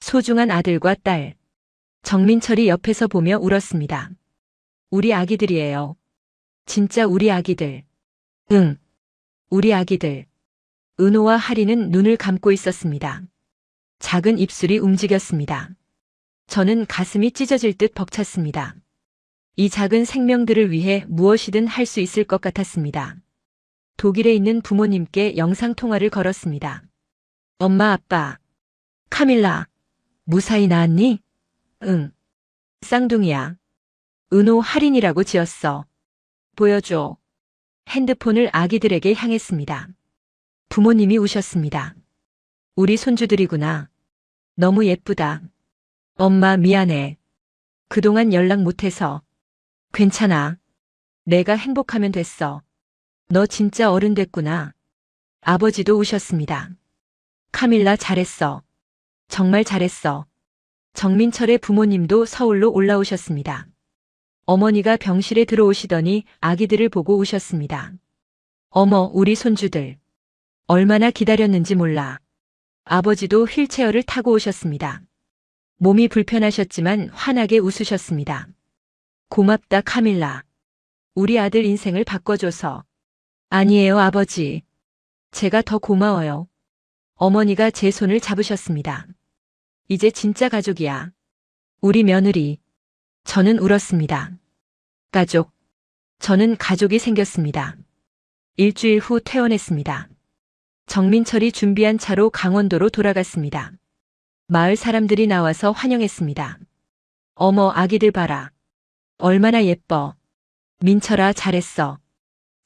소중한 아들과 딸. 정민철이 옆에서 보며 울었습니다. 우리 아기들이에요. 진짜 우리 아기들. 응. 우리 아기들. 은호와 하린은 눈을 감고 있었습니다. 작은 입술이 움직였습니다. 저는 가슴이 찢어질 듯 벅찼습니다. 이 작은 생명들을 위해 무엇이든 할 수 있을 것 같았습니다. 독일에 있는 부모님께 영상통화를 걸었습니다. 엄마, 아빠. 카밀라. 무사히 나았니? 응. 쌍둥이야. 은호 할인이라고 지었어. 보여줘. 핸드폰을 아기들에게 향했습니다. 부모님이 우셨습니다. 우리 손주들이구나. 너무 예쁘다. 엄마 미안해. 그동안 연락 못해서. 괜찮아. 내가 행복하면 됐어. 너 진짜 어른 됐구나. 아버지도 우셨습니다. 카밀라 잘했어. 정말 잘했어. 정민철의 부모님도 서울로 올라오셨습니다. 어머니가 병실에 들어오시더니 아기들을 보고 우셨습니다. 어머, 우리 손주들. 얼마나 기다렸는지 몰라. 아버지도 휠체어를 타고 오셨습니다. 몸이 불편하셨지만 환하게 웃으셨습니다. 고맙다, 카밀라. 우리 아들 인생을 바꿔줘서. 아니에요, 아버지. 제가 더 고마워요. 어머니가 제 손을 잡으셨습니다. 이제 진짜 가족이야. 우리 며느리. 저는 울었습니다. 가족. 저는 가족이 생겼습니다. 일주일 후 퇴원했습니다. 정민철이 준비한 차로 강원도로 돌아갔습니다. 마을 사람들이 나와서 환영했습니다. 어머, 아기들 봐라. 얼마나 예뻐. 민철아, 잘했어.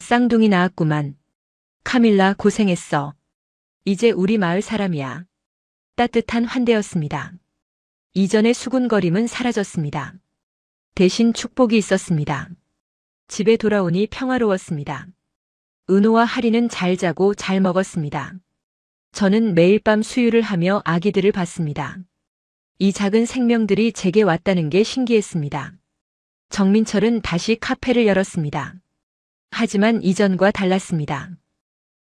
쌍둥이 낳았구만. 카밀라, 고생했어. 이제 우리 마을 사람이야. 따뜻한 환대였습니다. 이전의 수군거림은 사라졌습니다. 대신 축복이 있었습니다. 집에 돌아오니 평화로웠습니다. 은호와 하리는 잘 자고 잘 먹었습니다. 저는 매일 밤 수유를 하며 아기들을 봤습니다. 이 작은 생명들이 제게 왔다는 게 신기했습니다. 정민철은 다시 카페를 열었습니다. 하지만 이전과 달랐습니다.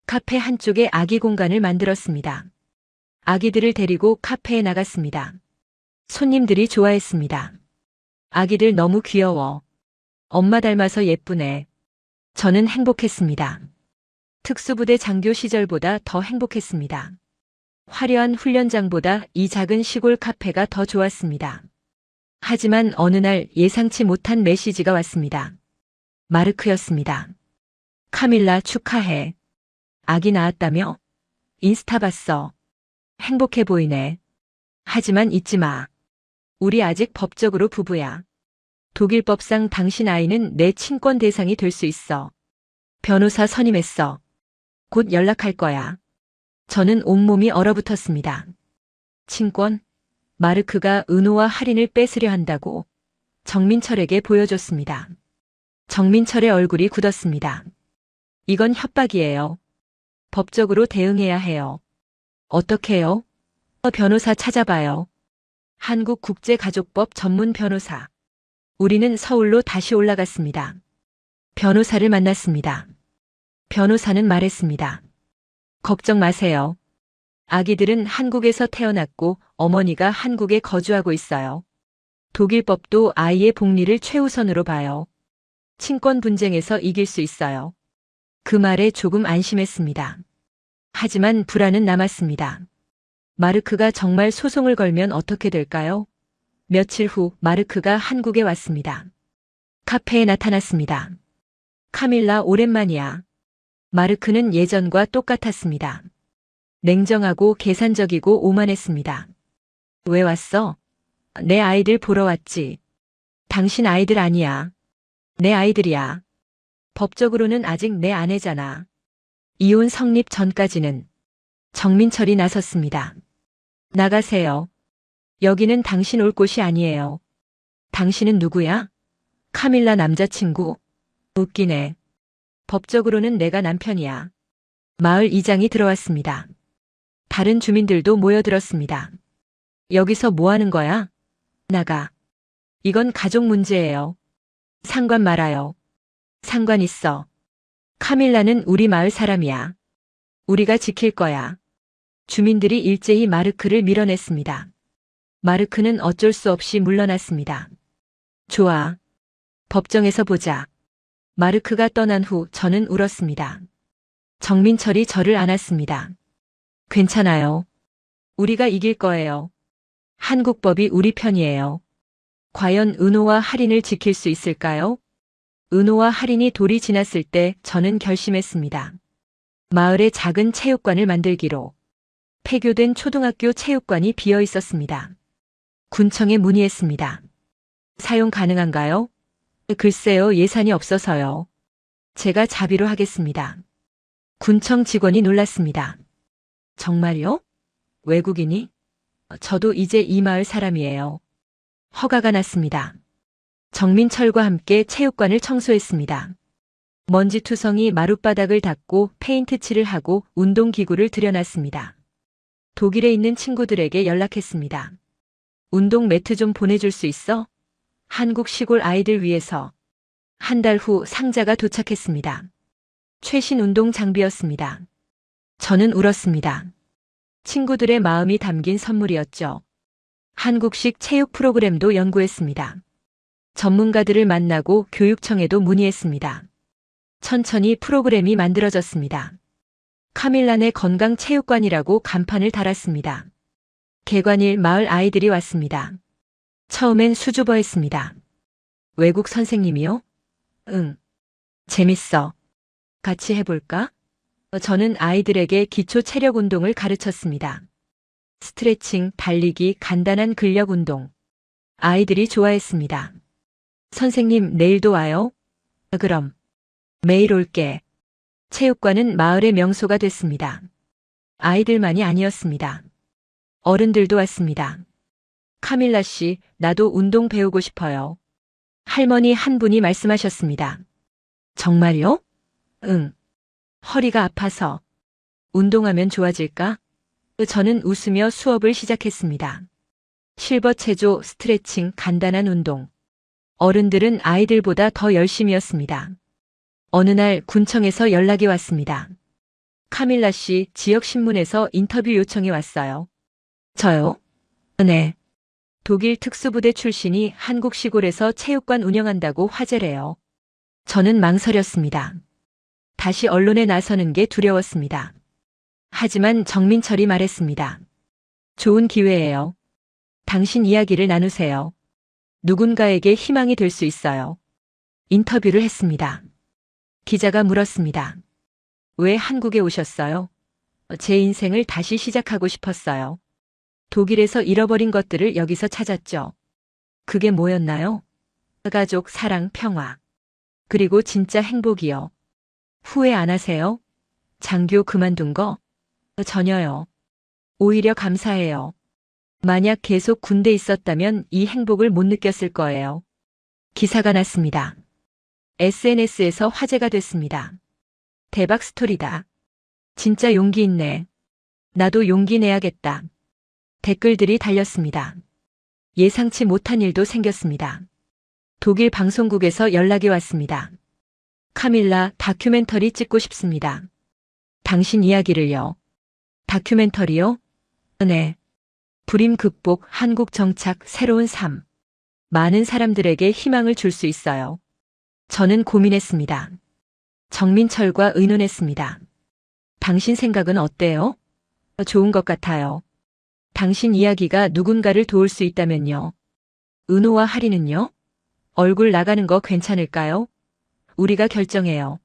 카페 한쪽에 아기 공간을 만들었습니다. 아기들을 데리고 카페에 나갔습니다. 손님들이 좋아했습니다. 아기들 너무 귀여워. 엄마 닮아서 예쁘네. 저는 행복했습니다. 특수부대 장교 시절보다 더 행복했습니다. 화려한 훈련장보다 이 작은 시골 카페가 더 좋았습니다. 하지만 어느 날 예상치 못한 메시지가 왔습니다. 마르크였습니다. 카밀라 축하해. 아기 낳았다며? 인스타 봤어. 행복해 보이네. 하지만 잊지 마. 우리 아직 법적으로 부부야. 독일법상 당신 아이는 내 친권 대상이 될 수 있어. 변호사 선임했어. 곧 연락할 거야. 저는 온몸이 얼어붙었습니다. 친권? 마르크가 은호와 할인을 뺏으려 한다고 정민철에게 보여줬습니다. 정민철의 얼굴이 굳었습니다. 이건 협박이에요. 법적으로 대응해야 해요. 어떻게요? 변호사 찾아봐요. 한국국제가족법 전문 변호사. 우리는 서울로 다시 올라갔습니다. 변호사를 만났습니다. 변호사는 말했습니다. 걱정 마세요. 아기들은 한국에서 태어났고 어머니가 한국에 거주하고 있어요. 독일법도 아이의 복리를 최우선으로 봐요. 친권 분쟁에서 이길 수 있어요. 그 말에 조금 안심했습니다. 하지만 불안은 남았습니다. 마르크가 정말 소송을 걸면 어떻게 될까요? 며칠 후 마르크가 한국에 왔습니다. 카페에 나타났습니다. 카밀라 오랜만이야. 마르크는 예전과 똑같았습니다. 냉정하고 계산적이고 오만했습니다. 왜 왔어? 내 아이들 보러 왔지. 당신 아이들 아니야. 내 아이들이야. 법적으로는 아직 내 아내잖아. 이혼 성립 전까지는. 정민철이 나섰습니다. 나가세요. 여기는 당신 올 곳이 아니에요. 당신은 누구야? 카밀라 남자친구. 웃기네. 법적으로는 내가 남편이야. 마을 이장이 들어왔습니다. 다른 주민들도 모여들었습니다. 여기서 뭐 하는 거야? 나가. 이건 가족 문제예요. 상관 말아요. 상관 있어. 카밀라는 우리 마을 사람이야. 우리가 지킬 거야. 주민들이 일제히 마르크를 밀어냈습니다. 마르크는 어쩔 수 없이 물러났습니다. 좋아. 법정에서 보자. 마르크가 떠난 후 저는 울었습니다. 정민철이 저를 안았습니다. 괜찮아요. 우리가 이길 거예요. 한국법이 우리 편이에요. 과연 은호와 할인을 지킬 수 있을까요? 은호와 할인이 돌이 지났을 때 저는 결심했습니다. 마을에 작은 체육관을 만들기로. 폐교된 초등학교 체육관이 비어 있었습니다. 군청에 문의했습니다. 사용 가능한가요? 글쎄요, 예산이 없어서요. 제가 자비로 하겠습니다. 군청 직원이 놀랐습니다. 정말요? 외국인이? 저도 이제 이 마을 사람이에요. 허가가 났습니다. 정민철과 함께 체육관을 청소했습니다. 먼지투성이 마룻바닥을 닦고 페인트 칠을 하고 운동기구를 들여놨습니다. 독일에 있는 친구들에게 연락했습니다. 운동 매트 좀 보내줄 수 있어? 한국 시골 아이들 위해서. 한 달 후 상자가 도착했습니다. 최신 운동 장비였습니다. 저는 울었습니다. 친구들의 마음이 담긴 선물이었죠. 한국식 체육 프로그램도 연구했습니다. 전문가들을 만나고 교육청에도 문의했습니다. 천천히 프로그램이 만들어졌습니다. 카밀란의 건강체육관이라고 간판을 달았습니다. 개관일 마을 아이들이 왔습니다. 처음엔 수줍어했습니다. 외국 선생님이요? 응. 재밌어. 같이 해볼까? 저는 아이들에게 기초 체력 운동을 가르쳤습니다. 스트레칭, 달리기, 간단한 근력 운동. 아이들이 좋아했습니다. 선생님, 내일도 와요? 그럼. 매일 올게. 체육관은 마을의 명소가 됐습니다. 아이들만이 아니었습니다. 어른들도 왔습니다. 카밀라 씨, 나도 운동 배우고 싶어요. 할머니 한 분이 말씀하셨습니다. 정말요? 응. 허리가 아파서. 운동하면 좋아질까? 저는 웃으며 수업을 시작했습니다. 실버 체조, 스트레칭, 간단한 운동. 어른들은 아이들보다 더 열심이었습니다. 어느 날 군청에서 연락이 왔습니다. 카밀라 씨, 지역신문에서 인터뷰 요청이 왔어요. 저요? 네. 독일 특수부대 출신이 한국 시골에서 체육관 운영한다고 화제래요. 저는 망설였습니다. 다시 언론에 나서는 게 두려웠습니다. 하지만 정민철이 말했습니다. 좋은 기회예요. 당신 이야기를 나누세요. 누군가에게 희망이 될 수 있어요. 인터뷰를 했습니다. 기자가 물었습니다. 왜 한국에 오셨어요? 제 인생을 다시 시작하고 싶었어요. 독일에서 잃어버린 것들을 여기서 찾았죠. 그게 뭐였나요? 가족, 사랑, 평화. 그리고 진짜 행복이요. 후회 안 하세요? 장교 그만둔 거? 전혀요. 오히려 감사해요. 만약 계속 군대 있었다면 이 행복을 못 느꼈을 거예요. 기사가 났습니다. SNS에서 화제가 됐습니다. 대박 스토리다. 진짜 용기 있네. 나도 용기 내야겠다. 댓글들이 달렸습니다. 예상치 못한 일도 생겼습니다. 독일 방송국에서 연락이 왔습니다. 카밀라, 다큐멘터리 찍고 싶습니다. 당신 이야기를요. 다큐멘터리요? 네. 불임 극복, 한국 정착, 새로운 삶. 많은 사람들에게 희망을 줄 수 있어요. 저는 고민했습니다. 정민철과 의논했습니다. 당신 생각은 어때요? 좋은 것 같아요. 당신 이야기가 누군가를 도울 수 있다면요. 은호와 하리는요? 얼굴 나가는 거 괜찮을까요? 우리가 결정해요.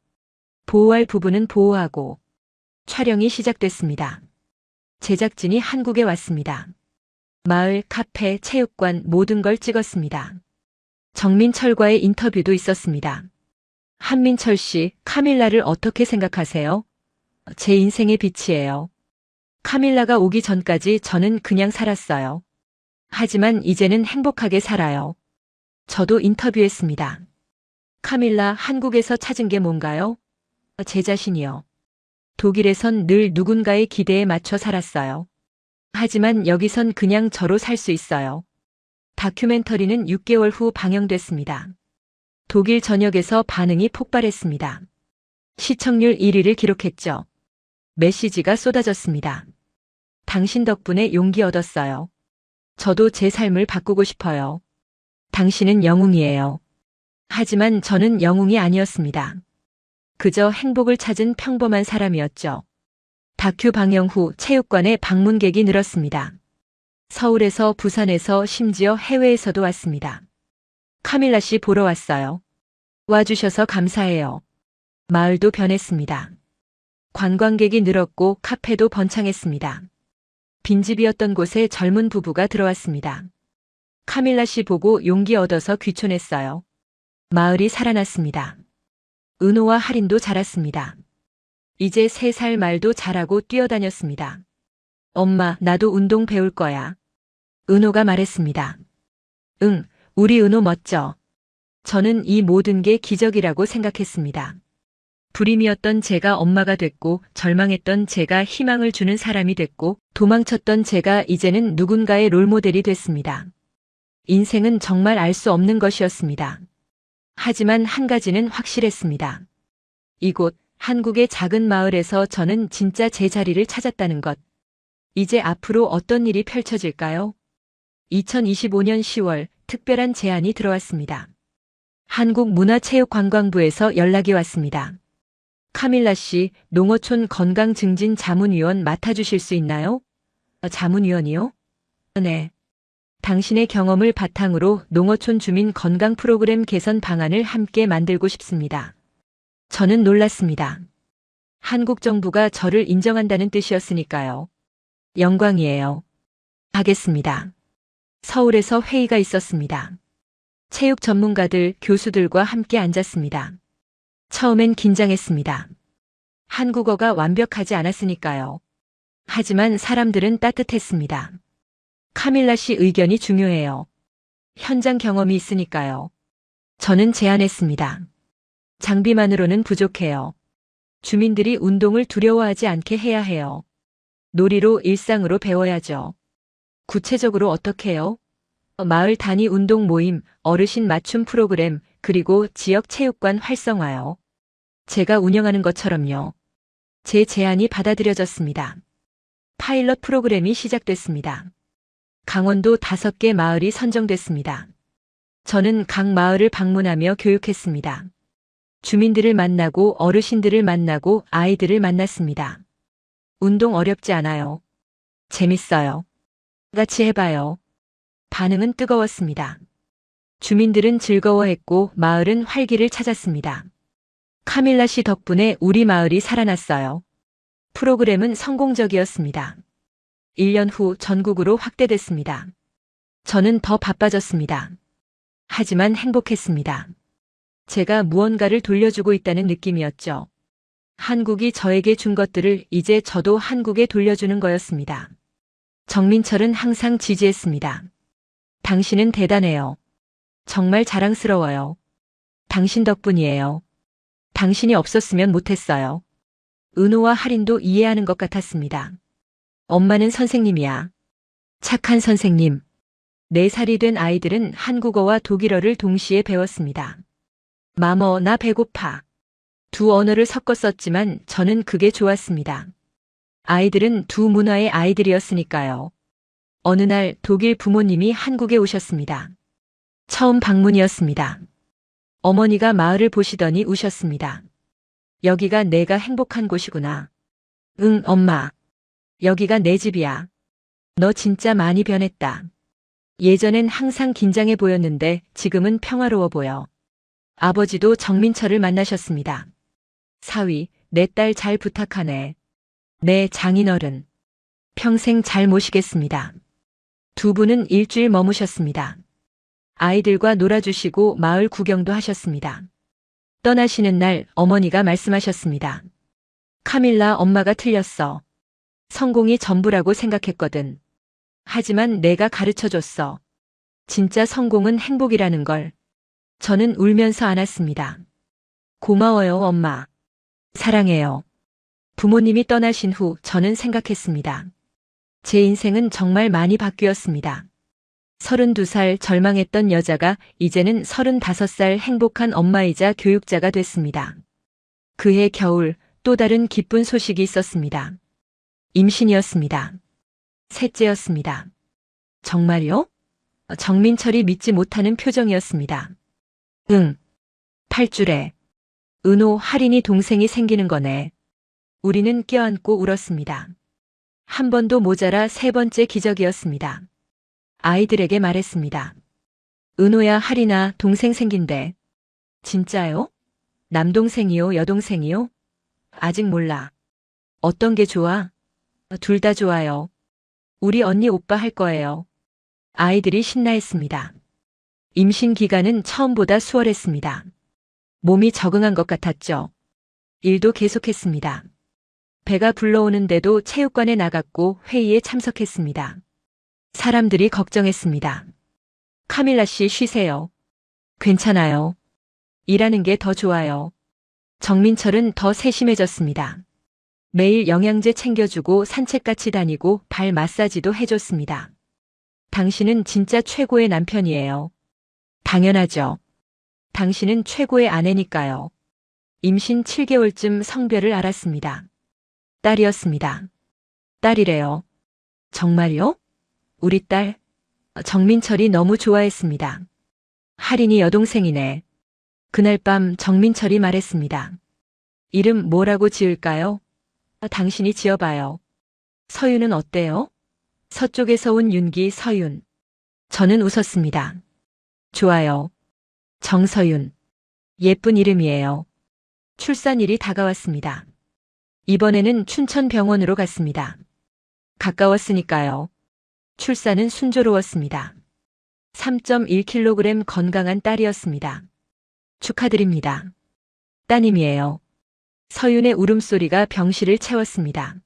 보호할 부분은 보호하고. 촬영이 시작됐습니다. 제작진이 한국에 왔습니다. 마을, 카페, 체육관 모든 걸 찍었습니다. 정민철과의 인터뷰도 있었습니다. 한민철 씨, 카밀라를 어떻게 생각하세요? 제 인생의 빛이에요. 카밀라가 오기 전까지 저는 그냥 살았어요. 하지만 이제는 행복하게 살아요. 저도 인터뷰했습니다. 카밀라, 한국에서 찾은 게 뭔가요? 제 자신이요. 독일에선 늘 누군가의 기대에 맞춰 살았어요. 하지만 여기선 그냥 저로 살 수 있어요. 다큐멘터리는 6개월 후 방영됐습니다. 독일 전역에서 반응이 폭발했습니다. 시청률 1위를 기록했죠. 메시지가 쏟아졌습니다. 당신 덕분에 용기 얻었어요. 저도 제 삶을 바꾸고 싶어요. 당신은 영웅이에요. 하지만 저는 영웅이 아니었습니다. 그저 행복을 찾은 평범한 사람이었죠. 다큐 방영 후 체육관에 방문객이 늘었습니다. 서울에서, 부산에서, 심지어 해외에서도 왔습니다. 카밀라 씨 보러 왔어요. 와주셔서 감사해요. 마을도 변했습니다. 관광객이 늘었고 카페도 번창했습니다. 빈집이었던 곳에 젊은 부부가 들어왔습니다. 카밀라 씨 보고 용기 얻어서 귀촌했어요. 마을이 살아났습니다. 은호와 할인도 자랐습니다. 이제 3살 말도 자라고 뛰어다녔습니다. 엄마, 나도 운동 배울 거야. 은호가 말했습니다. 응, 우리 은호 멋져. 저는 이 모든 게 기적이라고 생각했습니다. 불임이었던 제가 엄마가 됐고, 절망했던 제가 희망을 주는 사람이 됐고, 도망쳤던 제가 이제는 누군가의 롤모델이 됐습니다. 인생은 정말 알 수 없는 것이었습니다. 하지만 한 가지는 확실했습니다. 이곳, 한국의 작은 마을에서 저는 진짜 제 자리를 찾았다는 것. 이제 앞으로 어떤 일이 펼쳐질까요? 2025년 10월 특별한 제안이 들어왔습니다. 한국문화체육관광부에서 연락이 왔습니다. 카밀라 씨, 농어촌 건강증진 자문위원 맡아주실 수 있나요? 자문위원이요? 네. 당신의 경험을 바탕으로 농어촌 주민 건강 프로그램 개선 방안을 함께 만들고 싶습니다. 저는 놀랐습니다. 한국 정부가 저를 인정한다는 뜻이었으니까요. 영광이에요. 하겠습니다. 서울에서 회의가 있었습니다. 체육 전문가들, 교수들과 함께 앉았습니다. 처음엔 긴장했습니다. 한국어가 완벽하지 않았으니까요. 하지만 사람들은 따뜻했습니다. 카밀라 씨 의견이 중요해요. 현장 경험이 있으니까요. 저는 제안했습니다. 장비만으로는 부족해요. 주민들이 운동을 두려워하지 않게 해야 해요. 놀이로 일상으로 배워야죠. 구체적으로 어떻게요? 마을 단위 운동 모임, 어르신 맞춤 프로그램, 그리고 지역 체육관 활성화요. 제가 운영하는 것처럼요. 제 제안이 받아들여졌습니다. 파일럿 프로그램이 시작됐습니다. 강원도 5개 마을이 선정됐습니다. 저는 각 마을을 방문하며 교육했습니다. 주민들을 만나고 어르신들을 만나고 아이들을 만났습니다. 운동 어렵지 않아요. 재밌어요. 같이 해봐요. 반응은 뜨거웠습니다. 주민들은 즐거워했고 마을은 활기를 찾았습니다. 카밀라 씨 덕분에 우리 마을이 살아났어요. 프로그램은 성공적이었습니다. 1년 후 전국으로 확대됐습니다. 저는 더 바빠졌습니다. 하지만 행복했습니다. 제가 무언가를 돌려주고 있다는 느낌이었죠. 한국이 저에게 준 것들을 이제 저도 한국에 돌려주는 거였습니다. 정민철은 항상 지지했습니다. 당신은 대단해요. 정말 자랑스러워요. 당신 덕분이에요. 당신이 없었으면 못했어요. 은호와 할인도 이해하는 것 같았습니다. 엄마는 선생님이야. 착한 선생님. 4살이 된 아이들은 한국어와 독일어를 동시에 배웠습니다. 마머, 나 배고파. 두 언어를 섞어 썼지만 저는 그게 좋았습니다. 아이들은 두 문화의 아이들이었으니까요. 어느 날 독일 부모님이 한국에 오셨습니다. 처음 방문이었습니다. 어머니가 마을을 보시더니 우셨습니다. 여기가 내가 행복한 곳이구나. 응, 엄마. 여기가 내 집이야. 너 진짜 많이 변했다. 예전엔 항상 긴장해 보였는데 지금은 평화로워 보여. 아버지도 정민철을 만나셨습니다. 사위, 내 딸 잘 부탁하네. 네, 장인어른. 평생 잘 모시겠습니다. 두 분은 일주일 머무셨습니다. 아이들과 놀아주시고 마을 구경도 하셨습니다. 떠나시는 날 어머니가 말씀하셨습니다. 카밀라, 엄마가 틀렸어. 성공이 전부라고 생각했거든. 하지만 내가 가르쳐줬어. 진짜 성공은 행복이라는 걸. 저는 울면서 안았습니다. 고마워요, 엄마. 사랑해요. 부모님이 떠나신 후 저는 생각했습니다. 제 인생은 정말 많이 바뀌었습니다. 32살 절망했던 여자가 이제는 35살 행복한 엄마이자 교육자가 됐습니다. 그해 겨울 또 다른 기쁜 소식이 있었습니다. 임신이었습니다. 셋째였습니다. 정말요? 정민철이 믿지 못하는 표정이었습니다. 응. 8주래. 은호, 할인이 동생이 생기는 거네. 우리는 껴안고 울었습니다. 한 번도 모자라 3번째 기적이었습니다. 아이들에게 말했습니다. 은호야, 할인아, 동생 생긴대. 진짜요? 남동생이요, 여동생이요? 아직 몰라. 어떤 게 좋아? 둘 다 좋아요. 우리 언니 오빠 할 거예요. 아이들이 신나했습니다. 임신 기간은 처음보다 수월했습니다. 몸이 적응한 것 같았죠. 일도 계속했습니다. 배가 불러오는데도 체육관에 나갔고 회의에 참석했습니다. 사람들이 걱정했습니다. 카밀라 씨, 쉬세요. 괜찮아요. 일하는 게 더 좋아요. 정민철은 더 세심해졌습니다. 매일 영양제 챙겨주고 산책같이 다니고 발 마사지도 해줬습니다. 당신은 진짜 최고의 남편이에요. 당연하죠. 당신은 최고의 아내니까요. 임신 7개월쯤 성별을 알았습니다. 딸이었습니다. 딸이래요. 정말요? 우리 딸? 정민철이 너무 좋아했습니다. 할인이 여동생이네. 그날 밤 정민철이 말했습니다. 이름 뭐라고 지을까요? 당신이 지어봐요. 서윤은 어때요? 서쪽에서 온 윤기, 서윤. 저는 웃었습니다. 좋아요. 정서윤. 예쁜 이름이에요. 출산일이 다가왔습니다. 이번에는 춘천병원으로 갔습니다. 가까웠으니까요. 출산은 순조로웠습니다. 3.1kg 건강한 딸이었습니다. 축하드립니다. 따님이에요. 서윤의 울음소리가 병실을 채웠습니다.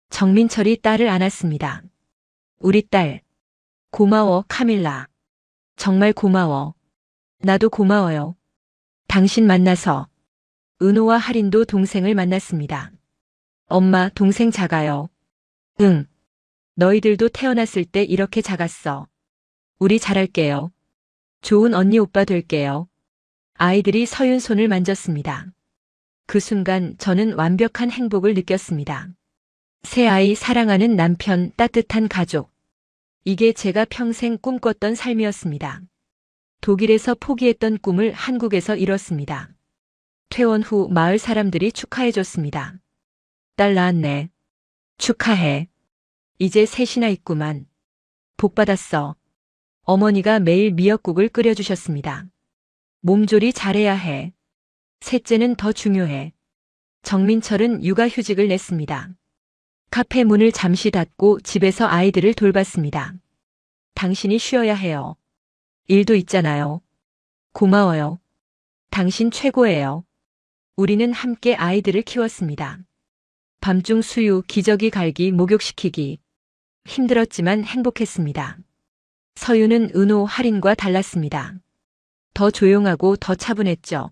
정민철이 딸을 안았습니다. 우리 딸. 고마워, 카밀라. 정말 고마워. 나도 고마워요. 당신 만나서. 은호와 할인도 동생을 만났습니다. 엄마, 동생 작아요. 응. 너희들도 태어났을 때 이렇게 작았어. 우리 잘할게요. 좋은 언니 오빠 될게요. 아이들이 서윤 손을 만졌습니다. 그 순간 저는 완벽한 행복을 느꼈습니다. 새 아이, 사랑하는 남편, 따뜻한 가족. 이게 제가 평생 꿈꿨던 삶이었습니다. 독일에서 포기했던 꿈을 한국에서 이뤘습니다. 퇴원 후 마을 사람들이 축하해줬습니다. 딸 낳았네. 축하해. 이제 셋이나 있구만. 복 받았어. 어머니가 매일 미역국을 끓여주셨습니다. 몸조리 잘해야 해. 셋째는 더 중요해. 정민철은 육아휴직을 냈습니다. 카페 문을 잠시 닫고 집에서 아이들을 돌봤습니다. 당신이 쉬어야 해요. 일도 있잖아요. 고마워요. 당신 최고예요. 우리는 함께 아이들을 키웠습니다. 밤중 수유, 기저귀 갈기, 목욕시키기. 힘들었지만 행복했습니다. 서유는 은호, 할인과 달랐습니다. 더 조용하고 더 차분했죠.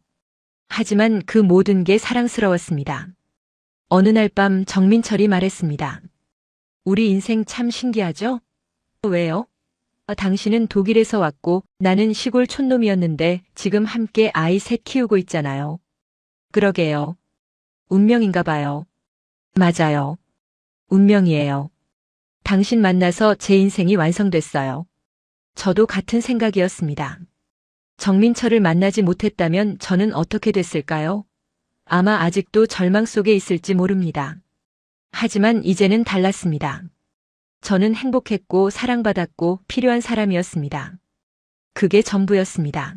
하지만 그 모든 게 사랑스러웠습니다. 어느 날 밤 정민철이 말했습니다. 우리 인생 참 신기하죠? 왜요? 당신은 독일에서 왔고 나는 시골 촌놈이었는데 지금 함께 아이 셋 키우고 있잖아요. 그러게요. 운명인가 봐요. 맞아요. 운명이에요. 당신 만나서 제 인생이 완성됐어요. 저도 같은 생각이었습니다. 정민철을 만나지 못했다면 저는 어떻게 됐을까요? 아마 아직도 절망 속에 있을지 모릅니다. 하지만 이제는 달랐습니다. 저는 행복했고 사랑받았고 필요한 사람이었습니다. 그게 전부였습니다.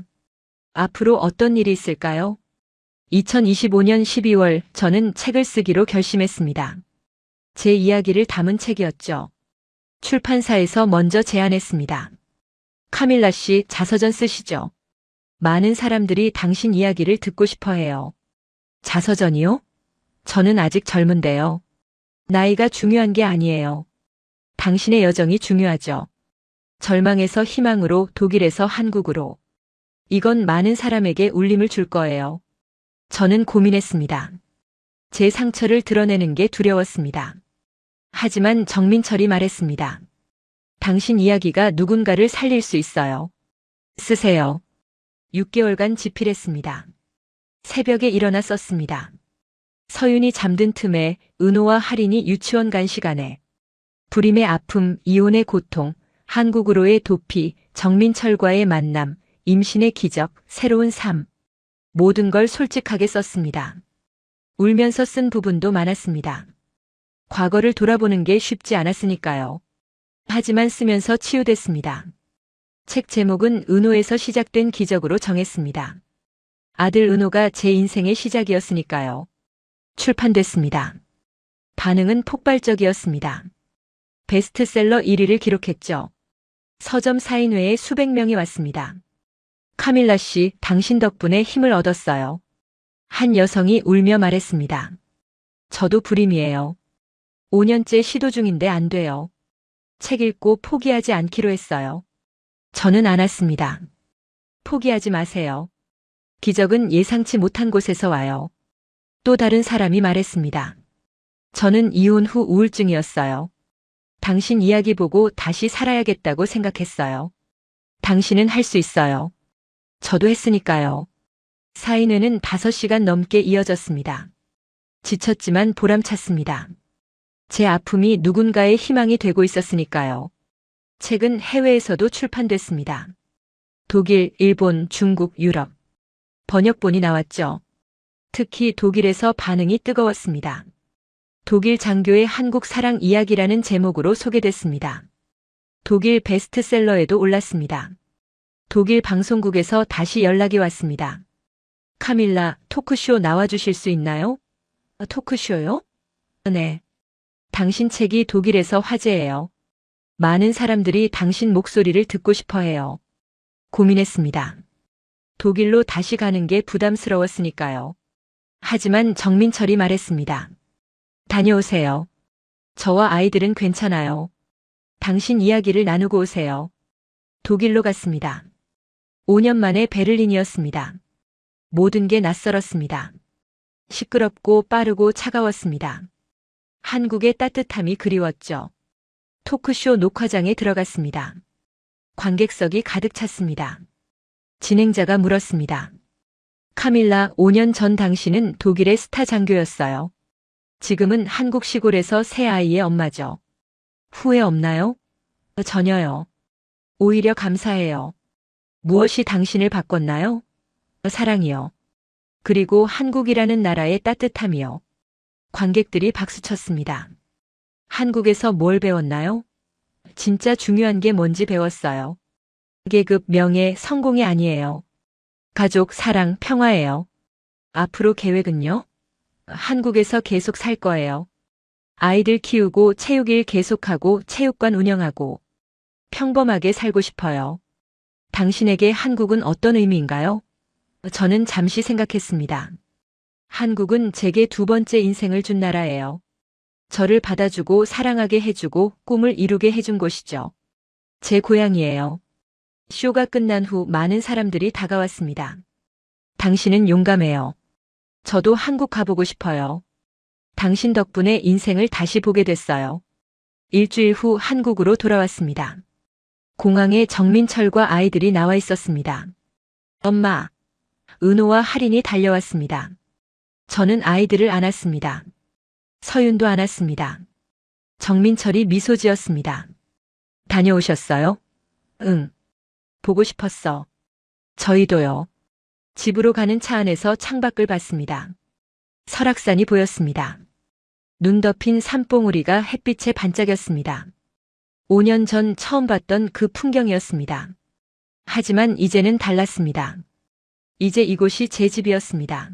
앞으로 어떤 일이 있을까요? 2025년 12월 저는 책을 쓰기로 결심했습니다. 제 이야기를 담은 책이었죠. 출판사에서 먼저 제안했습니다. 카밀라 씨, 자서전 쓰시죠. 많은 사람들이 당신 이야기를 듣고 싶어 해요. 자서전이요? 저는 아직 젊은데요. 나이가 중요한 게 아니에요. 당신의 여정이 중요하죠. 절망에서 희망으로, 독일에서 한국으로. 이건 많은 사람에게 울림을 줄 거예요. 저는 고민했습니다. 제 상처를 드러내는 게 두려웠습니다. 하지만 정민철이 말했습니다. 당신 이야기가 누군가를 살릴 수 있어요. 쓰세요. 6개월간 집필했습니다. 새벽에 일어나 썼습니다. 서윤이 잠든 틈에, 은호와 할인이 유치원 간 시간에, 불임의 아픔, 이혼의 고통, 한국으로의 도피, 정민철과의 만남, 임신의 기적, 새로운 삶. 모든 걸 솔직하게 썼습니다. 울면서 쓴 부분도 많았습니다. 과거를 돌아보는 게 쉽지 않았으니까요. 하지만 쓰면서 치유됐습니다. 책 제목은 은호에서 시작된 기적으로 정했습니다. 아들 은호가 제 인생의 시작이었으니까요. 출판됐습니다. 반응은 폭발적이었습니다. 베스트셀러 1위를 기록했죠. 서점 사인회에 수백 명이 왔습니다. 카밀라 씨, 당신 덕분에 힘을 얻었어요. 한 여성이 울며 말했습니다. 저도 불임이에요. 5년째 시도 중인데 안 돼요. 책 읽고 포기하지 않기로 했어요. 저는 안 왔습니다. 포기하지 마세요. 기적은 예상치 못한 곳에서 와요. 또 다른 사람이 말했습니다. 저는 이혼 후 우울증이었어요. 당신 이야기 보고 다시 살아야겠다고 생각했어요. 당신은 할 수 있어요. 저도 했으니까요. 사인회는 5시간 넘게 이어졌습니다. 지쳤지만 보람찼습니다. 제 아픔이 누군가의 희망이 되고 있었으니까요. 책은 해외에서도 출판됐습니다. 독일, 일본, 중국, 유럽. 번역본이 나왔죠. 특히 독일에서 반응이 뜨거웠습니다. 독일 장교의 한국 사랑 이야기라는 제목으로 소개됐습니다. 독일 베스트셀러에도 올랐습니다. 독일 방송국에서 다시 연락이 왔습니다. 카밀라, 토크쇼 나와주실 수 있나요? 토크쇼요? 네. 당신 책이 독일에서 화제예요. 많은 사람들이 당신 목소리를 듣고 싶어 해요. 고민했습니다. 독일로 다시 가는 게 부담스러웠으니까요. 하지만 정민철이 말했습니다. 다녀오세요. 저와 아이들은 괜찮아요. 당신 이야기를 나누고 오세요. 독일로 갔습니다. 5년 만에 베를린이었습니다. 모든 게 낯설었습니다. 시끄럽고 빠르고 차가웠습니다. 한국의 따뜻함이 그리웠죠. 토크쇼 녹화장에 들어갔습니다. 관객석이 가득 찼습니다. 진행자가 물었습니다. 카밀라, 5년 전 당신은 독일의 스타 장교였어요. 지금은 한국 시골에서 새 아이의 엄마죠. 후회 없나요? 전혀요. 오히려 감사해요. 무엇이 당신을 바꿨나요? 사랑이요. 그리고 한국이라는 나라의 따뜻함이요. 관객들이 박수쳤습니다. 한국에서 뭘 배웠나요? 진짜 중요한 게 뭔지 배웠어요. 계급, 명예, 성공이 아니에요. 가족, 사랑, 평화예요. 앞으로 계획은요? 한국에서 계속 살 거예요. 아이들 키우고 체육일 계속하고 체육관 운영하고 평범하게 살고 싶어요. 당신에게 한국은 어떤 의미인가요? 저는 잠시 생각했습니다. 한국은 제게 두 번째 인생을 준 나라예요. 저를 받아주고 사랑하게 해주고 꿈을 이루게 해준 곳이죠. 제 고향이에요. 쇼가 끝난 후 많은 사람들이 다가왔습니다. 당신은 용감해요. 저도 한국 가보고 싶어요. 당신 덕분에 인생을 다시 보게 됐어요. 일주일 후 한국으로 돌아왔습니다. 공항에 정민철과 아이들이 나와 있었습니다. 엄마, 은호와 할인이 달려왔습니다. 저는 아이들을 안았습니다. 서윤도 안았습니다. 정민철이 미소 지었습니다. 다녀오셨어요? 응. 보고 싶었어. 저희도요. 집으로 가는 차 안에서 창밖을 봤습니다. 설악산이 보였습니다. 눈 덮인 산봉우리가 햇빛에 반짝였습니다. 5년 전 처음 봤던 그 풍경이었습니다. 하지만 이제는 달랐습니다. 이제 이곳이 제 집이었습니다.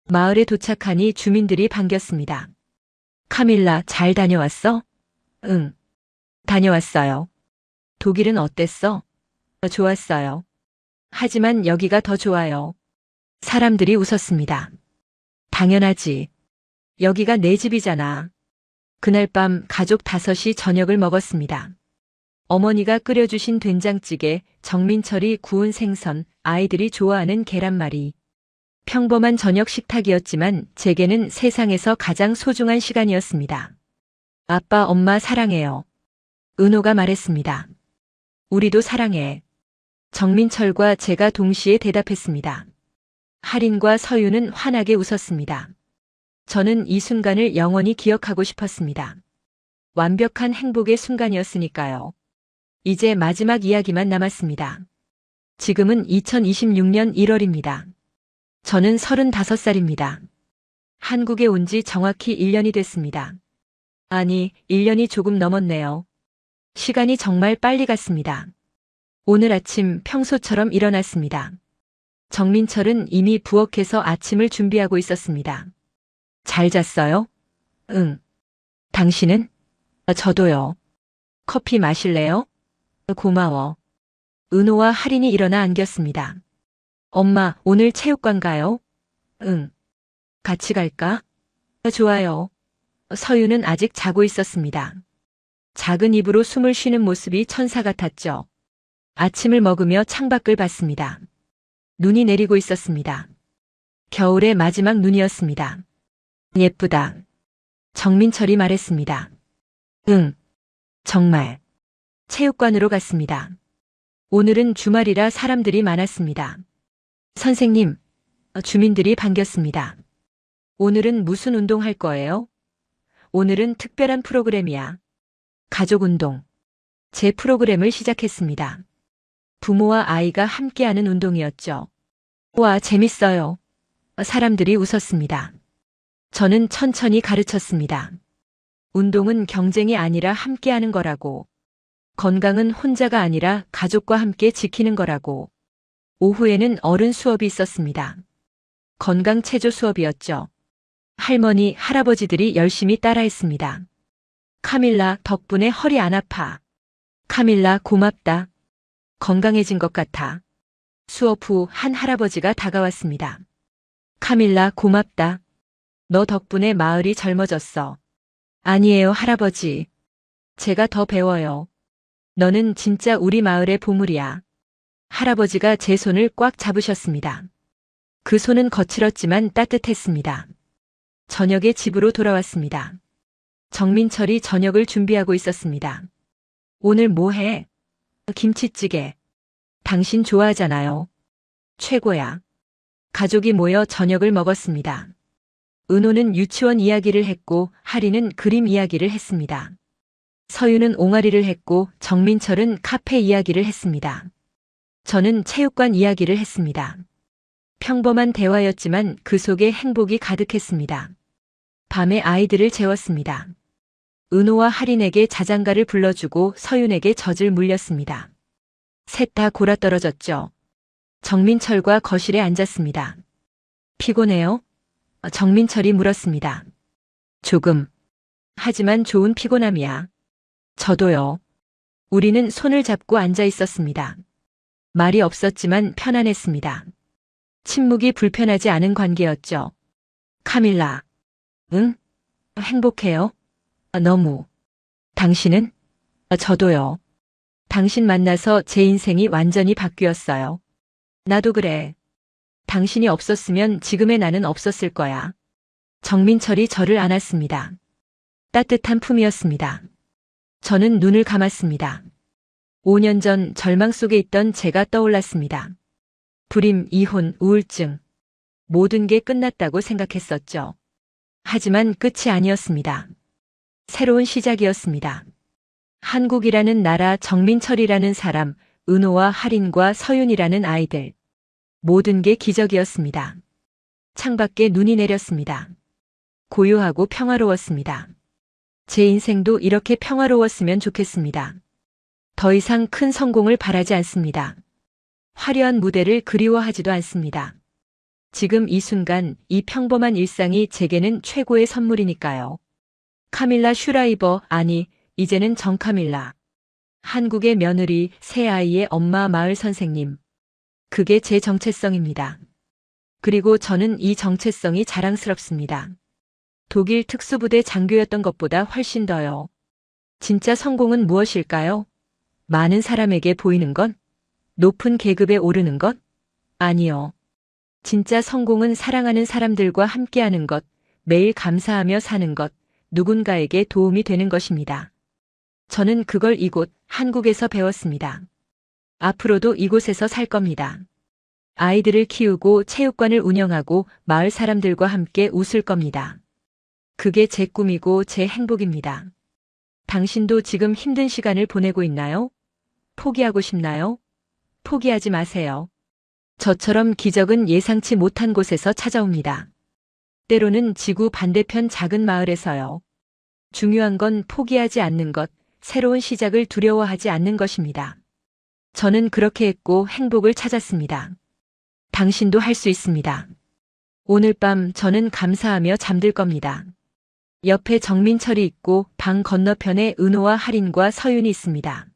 마을에 도착하니 주민들이 반겼습니다. 카밀라, 잘 다녀왔어? 응. 다녀왔어요. 독일은 어땠어? 좋았어요. 하지만 여기가 더 좋아요. 사람들이 웃었습니다. 당연하지. 여기가 내 집이잖아. 그날 밤 가족 5이 저녁을 먹었습니다. 어머니가 끓여주신 된장찌개, 정민철이 구운 생선, 아이들이 좋아하는 계란말이. 평범한 저녁 식탁이었지만 제게는 세상에서 가장 소중한 시간이었습니다. 아빠, 엄마 사랑해요. 은호가 말했습니다. 우리도 사랑해. 정민철과 제가 동시에 대답했습니다. 할인과 서유는 환하게 웃었습니다. 저는 이 순간을 영원히 기억하고 싶었습니다. 완벽한 행복의 순간이었으니까요. 이제 마지막 이야기만 남았습니다. 지금은 2026년 1월입니다. 저는 35살입니다. 한국에 온 지 정확히 1년이 됐습니다. 아니, 1년이 조금 넘었네요. 시간이 정말 빨리 갔습니다. 오늘 아침 평소처럼 일어났습니다. 정민철은 이미 부엌에서 아침을 준비하고 있었습니다. 잘 잤어요? 응. 당신은? 저도요. 커피 마실래요? 고마워. 은호와 할인이 일어나 안겼습니다. 엄마, 오늘 체육관 가요? 응. 같이 갈까? 좋아요. 서유는 아직 자고 있었습니다. 작은 입으로 숨을 쉬는 모습이 천사 같았죠. 아침을 먹으며 창밖을 봤습니다. 눈이 내리고 있었습니다. 겨울의 마지막 눈이었습니다. 예쁘다. 정민철이 말했습니다. 응. 정말. 체육관으로 갔습니다. 오늘은 주말이라 사람들이 많았습니다. 선생님, 주민들이 반겼습니다. 오늘은 무슨 운동 할 거예요? 오늘은 특별한 프로그램이야. 가족 운동. 제 프로그램을 시작했습니다. 부모와 아이가 함께하는 운동이었죠. 와, 재밌어요. 사람들이 웃었습니다. 저는 천천히 가르쳤습니다. 운동은 경쟁이 아니라 함께하는 거라고. 건강은 혼자가 아니라 가족과 함께 지키는 거라고. 오후에는 어른 수업이 있었습니다. 건강 체조 수업이었죠. 할머니, 할아버지들이 열심히 따라했습니다. 카밀라, 덕분에 허리 안 아파. 카밀라, 고맙다. 건강해진 것 같아. 수업 후 한 할아버지가 다가왔습니다. 카밀라, 고맙다. 너 덕분에 마을이 젊어졌어. 아니에요, 할아버지. 제가 더 배워요. 너는 진짜 우리 마을의 보물이야. 할아버지가 제 손을 꽉 잡으셨습니다. 그 손은 거칠었지만 따뜻했습니다. 저녁에 집으로 돌아왔습니다. 정민철이 저녁을 준비하고 있었습니다. 오늘 뭐 해? 김치찌개. 당신 좋아하잖아요. 최고야. 가족이 모여 저녁을 먹었습니다. 은호는 유치원 이야기를 했고 할인은 그림 이야기를 했습니다. 서유는 옹알이를 했고 정민철은 카페 이야기를 했습니다. 저는 체육관 이야기를 했습니다. 평범한 대화였지만 그 속에 행복이 가득했습니다. 밤에 아이들을 재웠습니다. 은호와 할인에게 자장가를 불러주고 서윤에게 젖을 물렸습니다. 셋 다 골아떨어졌죠. 정민철과 거실에 앉았습니다. 피곤해요? 정민철이 물었습니다. 조금. 하지만 좋은 피곤함이야. 저도요. 우리는 손을 잡고 앉아 있었습니다. 말이 없었지만 편안했습니다. 침묵이 불편하지 않은 관계였죠. 카밀라. 응? 행복해요? 너무. 당신은? 저도요. 당신 만나서 제 인생이 완전히 바뀌었어요. 나도 그래. 당신이 없었으면 지금의 나는 없었을 거야. 정민철이 저를 안았습니다. 따뜻한 품이었습니다. 저는 눈을 감았습니다. 5년 전 절망 속에 있던 제가 떠올랐습니다. 불임, 이혼, 우울증. 모든 게 끝났다고 생각했었죠. 하지만 끝이 아니었습니다. 새로운 시작이었습니다. 한국이라는 나라, 정민철이라는 사람, 은호와 할인과 서윤이라는 아이들. 모든 게 기적이었습니다. 창밖에 눈이 내렸습니다. 고요하고 평화로웠습니다. 제 인생도 이렇게 평화로웠으면 좋겠습니다. 더 이상 큰 성공을 바라지 않습니다. 화려한 무대를 그리워하지도 않습니다. 지금 이 순간, 이 평범한 일상이 제게는 최고의 선물이니까요. 카밀라 슈라이버, 아니, 이제는 정카밀라. 한국의 며느리, 새 아이의 엄마, 마을 선생님. 그게 제 정체성입니다. 그리고 저는 이 정체성이 자랑스럽습니다. 독일 특수부대 장교였던 것보다 훨씬 더요. 진짜 성공은 무엇일까요? 많은 사람에게 보이는 것? 높은 계급에 오르는 것? 아니요. 진짜 성공은 사랑하는 사람들과 함께하는 것, 매일 감사하며 사는 것, 누군가에게 도움이 되는 것입니다. 저는 그걸 이곳 한국에서 배웠습니다. 앞으로도 이곳에서 살 겁니다. 아이들을 키우고 체육관을 운영하고 마을 사람들과 함께 웃을 겁니다. 그게 제 꿈이고 제 행복입니다. 당신도 지금 힘든 시간을 보내고 있나요? 포기하고 싶나요? 포기하지 마세요. 저처럼 기적은 예상치 못한 곳에서 찾아옵니다. 때로는 지구 반대편 작은 마을에서요. 중요한 건 포기하지 않는 것, 새로운 시작을 두려워하지 않는 것입니다. 저는 그렇게 했고 행복을 찾았습니다. 당신도 할 수 있습니다. 오늘 밤 저는 감사하며 잠들 겁니다. 옆에 정민철이 있고 방 건너편에 은호와 할인과 서윤이 있습니다.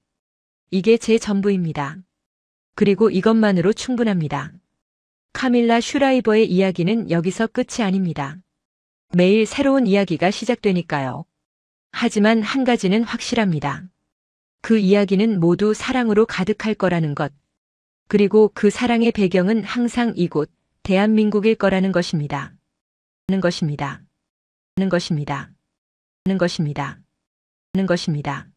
이게 제 전부입니다. 그리고 이것만으로 충분합니다. 카밀라 슈라이버의 이야기는 여기서 끝이 아닙니다. 매일 새로운 이야기가 시작되니까요. 하지만 한 가지는 확실합니다. 그 이야기는 모두 사랑으로 가득할 거라는 것. 그리고 그 사랑의 배경은 항상 이곳, 대한민국일 거라는 것입니다. 는 것입니다. 는 것입니다. 는 것입니다. 는 것입니다.